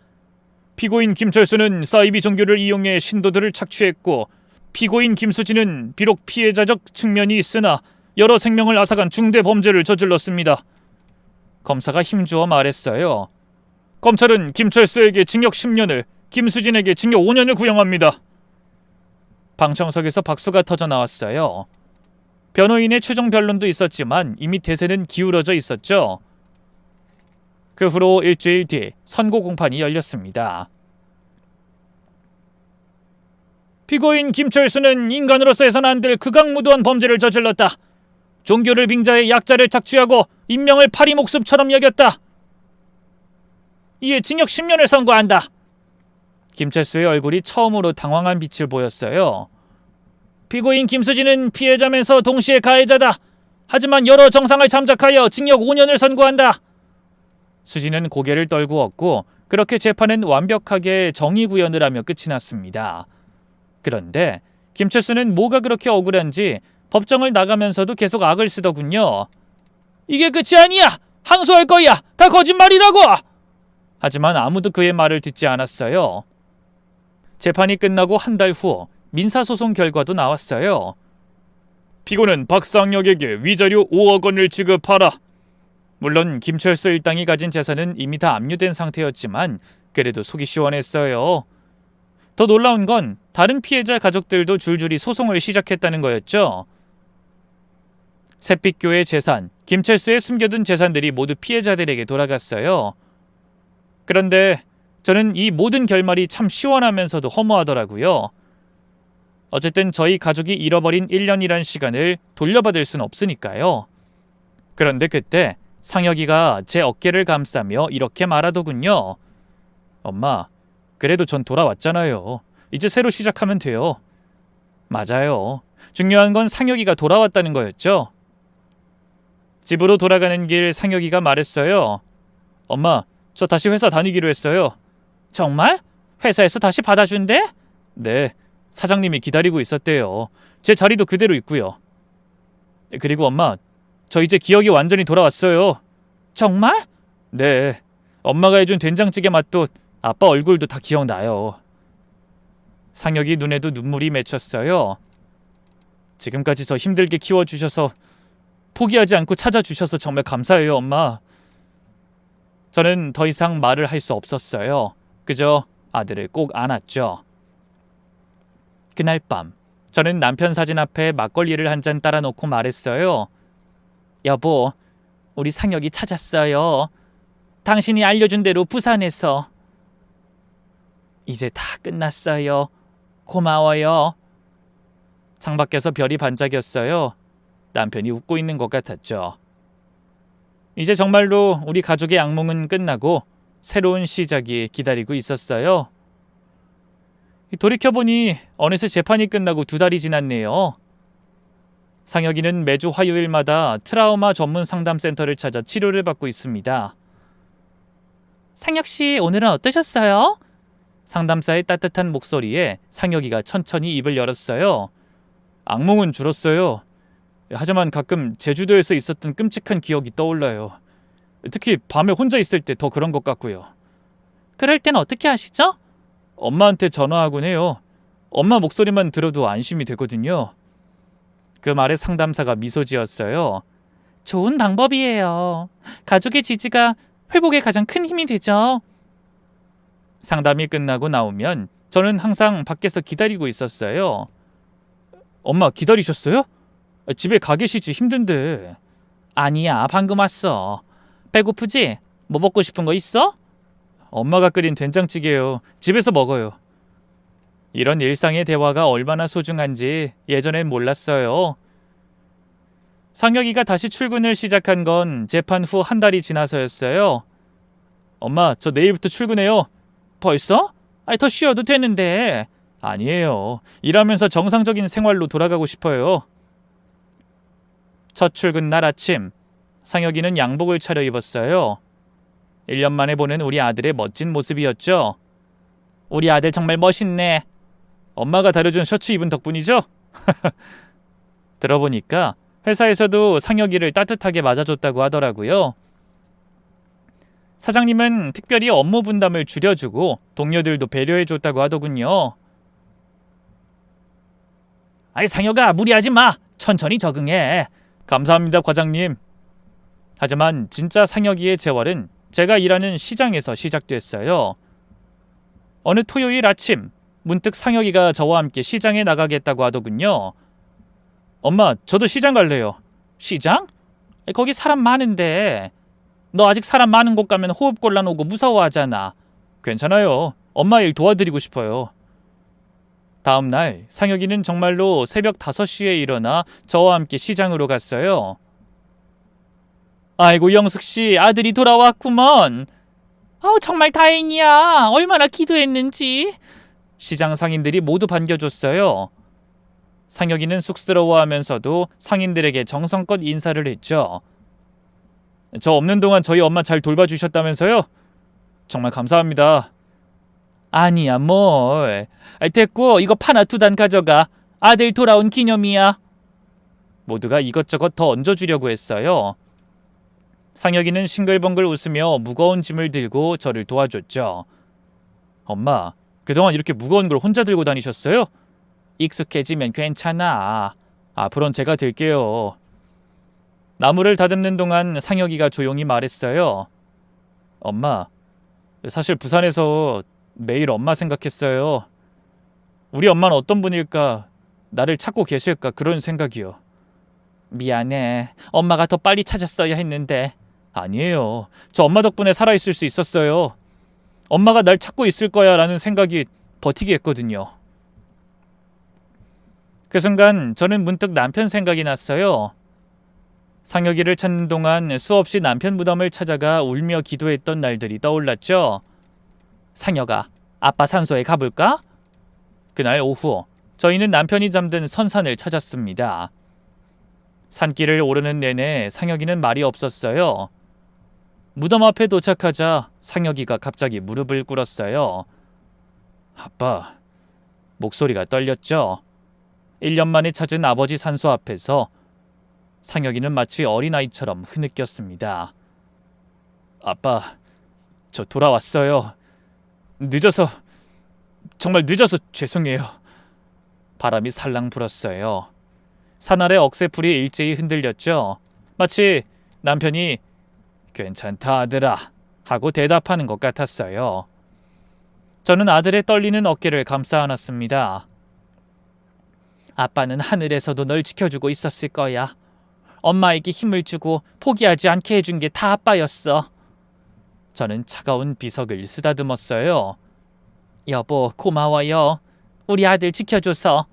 [SPEAKER 1] 피고인 김철수는 사이비 종교를 이용해 신도들을 착취했고 피고인 김수진은 비록 피해자적 측면이 있으나 여러 생명을 앗아간 중대 범죄를 저질렀습니다. 검사가 힘주어 말했어요. 검찰은 김철수에게 징역 10년을, 김수진에게 징역 5년을 구형합니다. 방청석에서 박수가 터져 나왔어요. 변호인의 최종 변론도 있었지만 이미 대세는 기울어져 있었죠. 그 후로 일주일 뒤 선고 공판이 열렸습니다. 피고인 김철수는 인간으로서 해서는 안 될 극악무도한 범죄를 저질렀다. 종교를 빙자해 약자를 착취하고 인명을 파리 목숨처럼 여겼다. 이에 징역 10년을 선고한다. 김철수의 얼굴이 처음으로 당황한 빛을 보였어요. 피고인 김수진은 피해자면서 동시에 가해자다. 하지만 여러 정상을 잠적하여 징역 5년을 선고한다. 수진은 고개를 떨구었고 그렇게 재판은 완벽하게 정의구현을 하며 끝이 났습니다. 그런데 김철수는 뭐가 그렇게 억울한지 법정을 나가면서도 계속 악을 쓰더군요. 이게 끝이 아니야! 항소할 거야! 다 거짓말이라고! 하지만 아무도 그의 말을 듣지 않았어요. 재판이 끝나고 한 달 후 민사소송 결과도 나왔어요. 피고는 박상혁에게 위자료 5억 원을 지급하라. 물론 김철수 일당이 가진 재산은 이미 다 압류된 상태였지만 그래도 속이 시원했어요. 더 놀라운 건 다른 피해자 가족들도 줄줄이 소송을 시작했다는 거였죠. 샛빛교의 재산, 김철수의 숨겨둔 재산들이 모두 피해자들에게 돌아갔어요. 그런데 저는 이 모든 결말이 참 시원하면서도 허무하더라고요. 어쨌든 저희 가족이 잃어버린 1년이란 시간을 돌려받을 순 없으니까요. 그런데 그때 상혁이가 제 어깨를 감싸며 이렇게 말하더군요. 엄마, 그래도 전 돌아왔잖아요. 이제 새로 시작하면 돼요. 맞아요. 중요한 건 상혁이가 돌아왔다는 거였죠. 집으로 돌아가는 길 상혁이가 말했어요. 엄마, 저 다시 회사 다니기로 했어요. 정말? 회사에서 다시 받아준대? 네, 사장님이 기다리고 있었대요. 제 자리도 그대로 있고요. 그리고 엄마, 저 이제 기억이 완전히 돌아왔어요. 정말? 네. 엄마가 해준 된장찌개 맛도 아빠 얼굴도 다 기억나요. 상혁이 눈에도 눈물이 맺혔어요. 지금까지 저 힘들게 키워주셔서, 포기하지 않고 찾아주셔서 정말 감사해요, 엄마. 저는 더 이상 말을 할 수 없었어요. 그저 아들을 꼭 안았죠. 그날 밤, 저는 남편 사진 앞에 막걸리를 한 잔 따라 놓고 말했어요. 여보, 우리 상혁이 찾았어요. 당신이 알려준 대로 부산에서. 이제 다 끝났어요. 고마워요. 창밖에서 별이 반짝였어요. 남편이 웃고 있는 것 같았죠. 이제 정말로 우리 가족의 악몽은 끝나고 새로운 시작이 기다리고 있었어요. 돌이켜보니 어느새 재판이 끝나고 2달이 지났네요. 상혁이는 매주 화요일마다 트라우마 전문 상담센터를 찾아 치료를 받고 있습니다. 상혁씨, 오늘은 어떠셨어요? 상담사의 따뜻한 목소리에 상혁이가 천천히 입을 열었어요. 악몽은 줄었어요. 하지만 가끔 제주도에서 있었던 끔찍한 기억이 떠올라요. 특히 밤에 혼자 있을 때 더 그런 것 같고요. 그럴 땐 어떻게 하시죠? 엄마한테 전화하곤 해요. 엄마 목소리만 들어도 안심이 되거든요. 그 말에 상담사가 미소 지었어요. 좋은 방법이에요. 가족의 지지가 회복에 가장 큰 힘이 되죠. 상담이 끝나고 나오면 저는 항상 밖에서 기다리고 있었어요. 엄마 기다리셨어요? 집에 가 계시지 힘든데. 아니야, 방금 왔어. 배고프지? 뭐 먹고 싶은 거 있어? 엄마가 끓인 된장찌개요. 집에서 먹어요. 이런 일상의 대화가 얼마나 소중한지 예전엔 몰랐어요. 상혁이가 다시 출근을 시작한 건 재판 후 1달이 지나서였어요. 엄마, 저 내일부터 출근해요. 벌써? 아니, 더 쉬어도 되는데. 아니에요. 일하면서 정상적인 생활로 돌아가고 싶어요. 첫 출근 날 아침, 상혁이는 양복을 차려입었어요. 1년 만에 보는 우리 아들의 멋진 모습이었죠. 우리 아들 정말 멋있네. 엄마가 다려준 셔츠 입은 덕분이죠? 들어보니까 회사에서도 상혁이를 따뜻하게 맞아줬다고 하더라고요. 사장님은 특별히 업무 분담을 줄여주고 동료들도 배려해줬다고 하더군요. 아이, 상혁아, 무리하지 마. 천천히 적응해. 감사합니다, 과장님. 하지만 진짜 상혁이의 재활은 제가 일하는 시장에서 시작됐어요. 어느 토요일 아침, 문득 상혁이가 저와 함께 시장에 나가겠다고 하더군요. 엄마, 저도 시장 갈래요. 시장? 거기 사람 많은데. 너 아직 사람 많은 곳 가면 호흡 곤란오고 무서워하잖아. 괜찮아요. 엄마 일 도와드리고 싶어요. 다음 날 상혁이는 정말로 새벽 5시에 일어나 저와 함께 시장으로 갔어요. 아이고, 영숙씨, 아들이 돌아왔구먼. 정말 다행이야. 얼마나 기도했는지. 시장 상인들이 모두 반겨줬어요. 상혁이는 쑥스러워하면서도 상인들에게 정성껏 인사를 했죠. 저 없는 동안 저희 엄마 잘 돌봐주셨다면서요? 정말 감사합니다. 아니야, 뭘. 됐고, 이거 파나 2단 가져가. 아들 돌아온 기념이야. 모두가 이것저것 더 얹어주려고 했어요. 상혁이는 싱글벙글 웃으며 무거운 짐을 들고 저를 도와줬죠. 엄마, 그동안 이렇게 무거운 걸 혼자 들고 다니셨어요? 익숙해지면 괜찮아. 앞으로는 제가 들게요. 나무를 다듬는 동안 상혁이가 조용히 말했어요. 엄마, 사실 부산에서 매일 엄마 생각했어요. 우리 엄마는 어떤 분일까? 나를 찾고 계실까? 그런 생각이요. 미안해. 엄마가 더 빨리 찾았어야 했는데. 아니에요. 저 엄마 덕분에 살아있을 수 있었어요. 엄마가 날 찾고 있을 거야 라는 생각이 버티게 했거든요. 그 순간 저는 문득 남편 생각이 났어요. 상혁이를 찾는 동안 수없이 남편 무덤을 찾아가 울며 기도했던 날들이 떠올랐죠. 상혁아, 아빠 산소에 가볼까? 그날 오후 저희는 남편이 잠든 선산을 찾았습니다. 산길을 오르는 내내 상혁이는 말이 없었어요. 무덤 앞에 도착하자 상혁이가 갑자기 무릎을 꿇었어요. 아빠, 목소리가 떨렸죠. 1년 만에 찾은 아버지 산소 앞에서 상혁이는 마치 어린아이처럼 흐느꼈습니다. 아빠, 저 돌아왔어요. 늦어서, 정말 늦어서 죄송해요. 바람이 살랑 불었어요. 산 아래 억새풀이 일제히 흔들렸죠. 마치 남편이 괜찮다 아들아 하고 대답하는 것 같았어요. 저는 아들의 떨리는 어깨를 감싸 안았습니다. 아빠는 하늘에서도 널 지켜주고 있었을 거야. 엄마에게 힘을 주고 포기하지 않게 해준 게 다 아빠였어. 저는 차가운 비석을 쓰다듬었어요. 여보, 고마워요. 우리 아들 지켜줘서.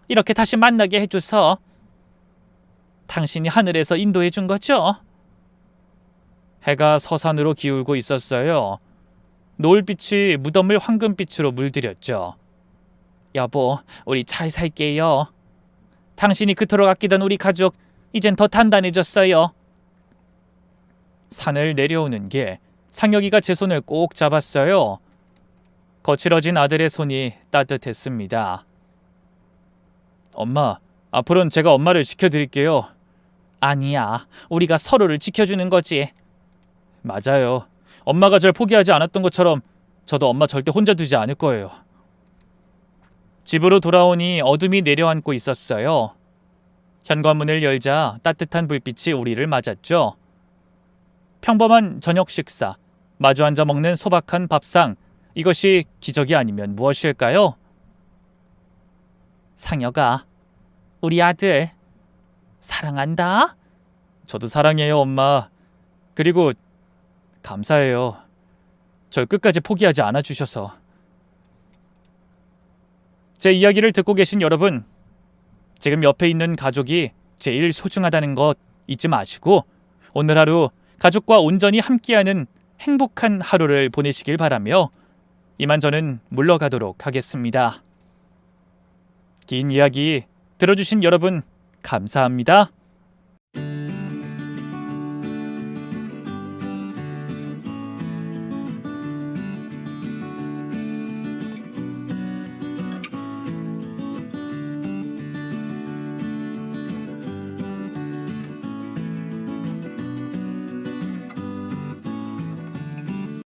[SPEAKER 1] 이렇게 다시 만나게 해줘서. 당신이 하늘에서 인도해 준 거죠? 해가 서산으로 기울고 있었어요. 노을빛이 무덤을 황금빛으로 물들였죠. 여보, 우리 잘 살게요. 당신이 그토록 아끼던 우리 가족, 이젠 더 단단해졌어요. 산을 내려오는 길, 상혁이가 제 손을 꼭 잡았어요. 거칠어진 아들의 손이 따뜻했습니다. 엄마, 앞으로는 제가 엄마를 지켜드릴게요. 아니야, 우리가 서로를 지켜주는 거지. 맞아요. 엄마가 절 포기하지 않았던 것처럼 저도 엄마 절대 혼자 두지 않을 거예요. 집으로 돌아오니 어둠이 내려앉고 있었어요. 현관문을 열자 따뜻한 불빛이 우리를 맞았죠. 평범한 저녁 식사, 마주 앉아 먹는 소박한 밥상, 이것이 기적이 아니면 무엇일까요? 상혁아, 우리 아들 사랑한다. 저도 사랑해요, 엄마. 그리고 감사해요. 절 끝까지 포기하지 않아 주셔서. 제 이야기를 듣고 계신 여러분, 지금 옆에 있는 가족이 제일 소중하다는 것 잊지 마시고 오늘 하루 가족과 온전히 함께하는 행복한 하루를 보내시길 바라며 이만 저는 물러가도록 하겠습니다. 긴 이야기 들어주신 여러분 감사합니다.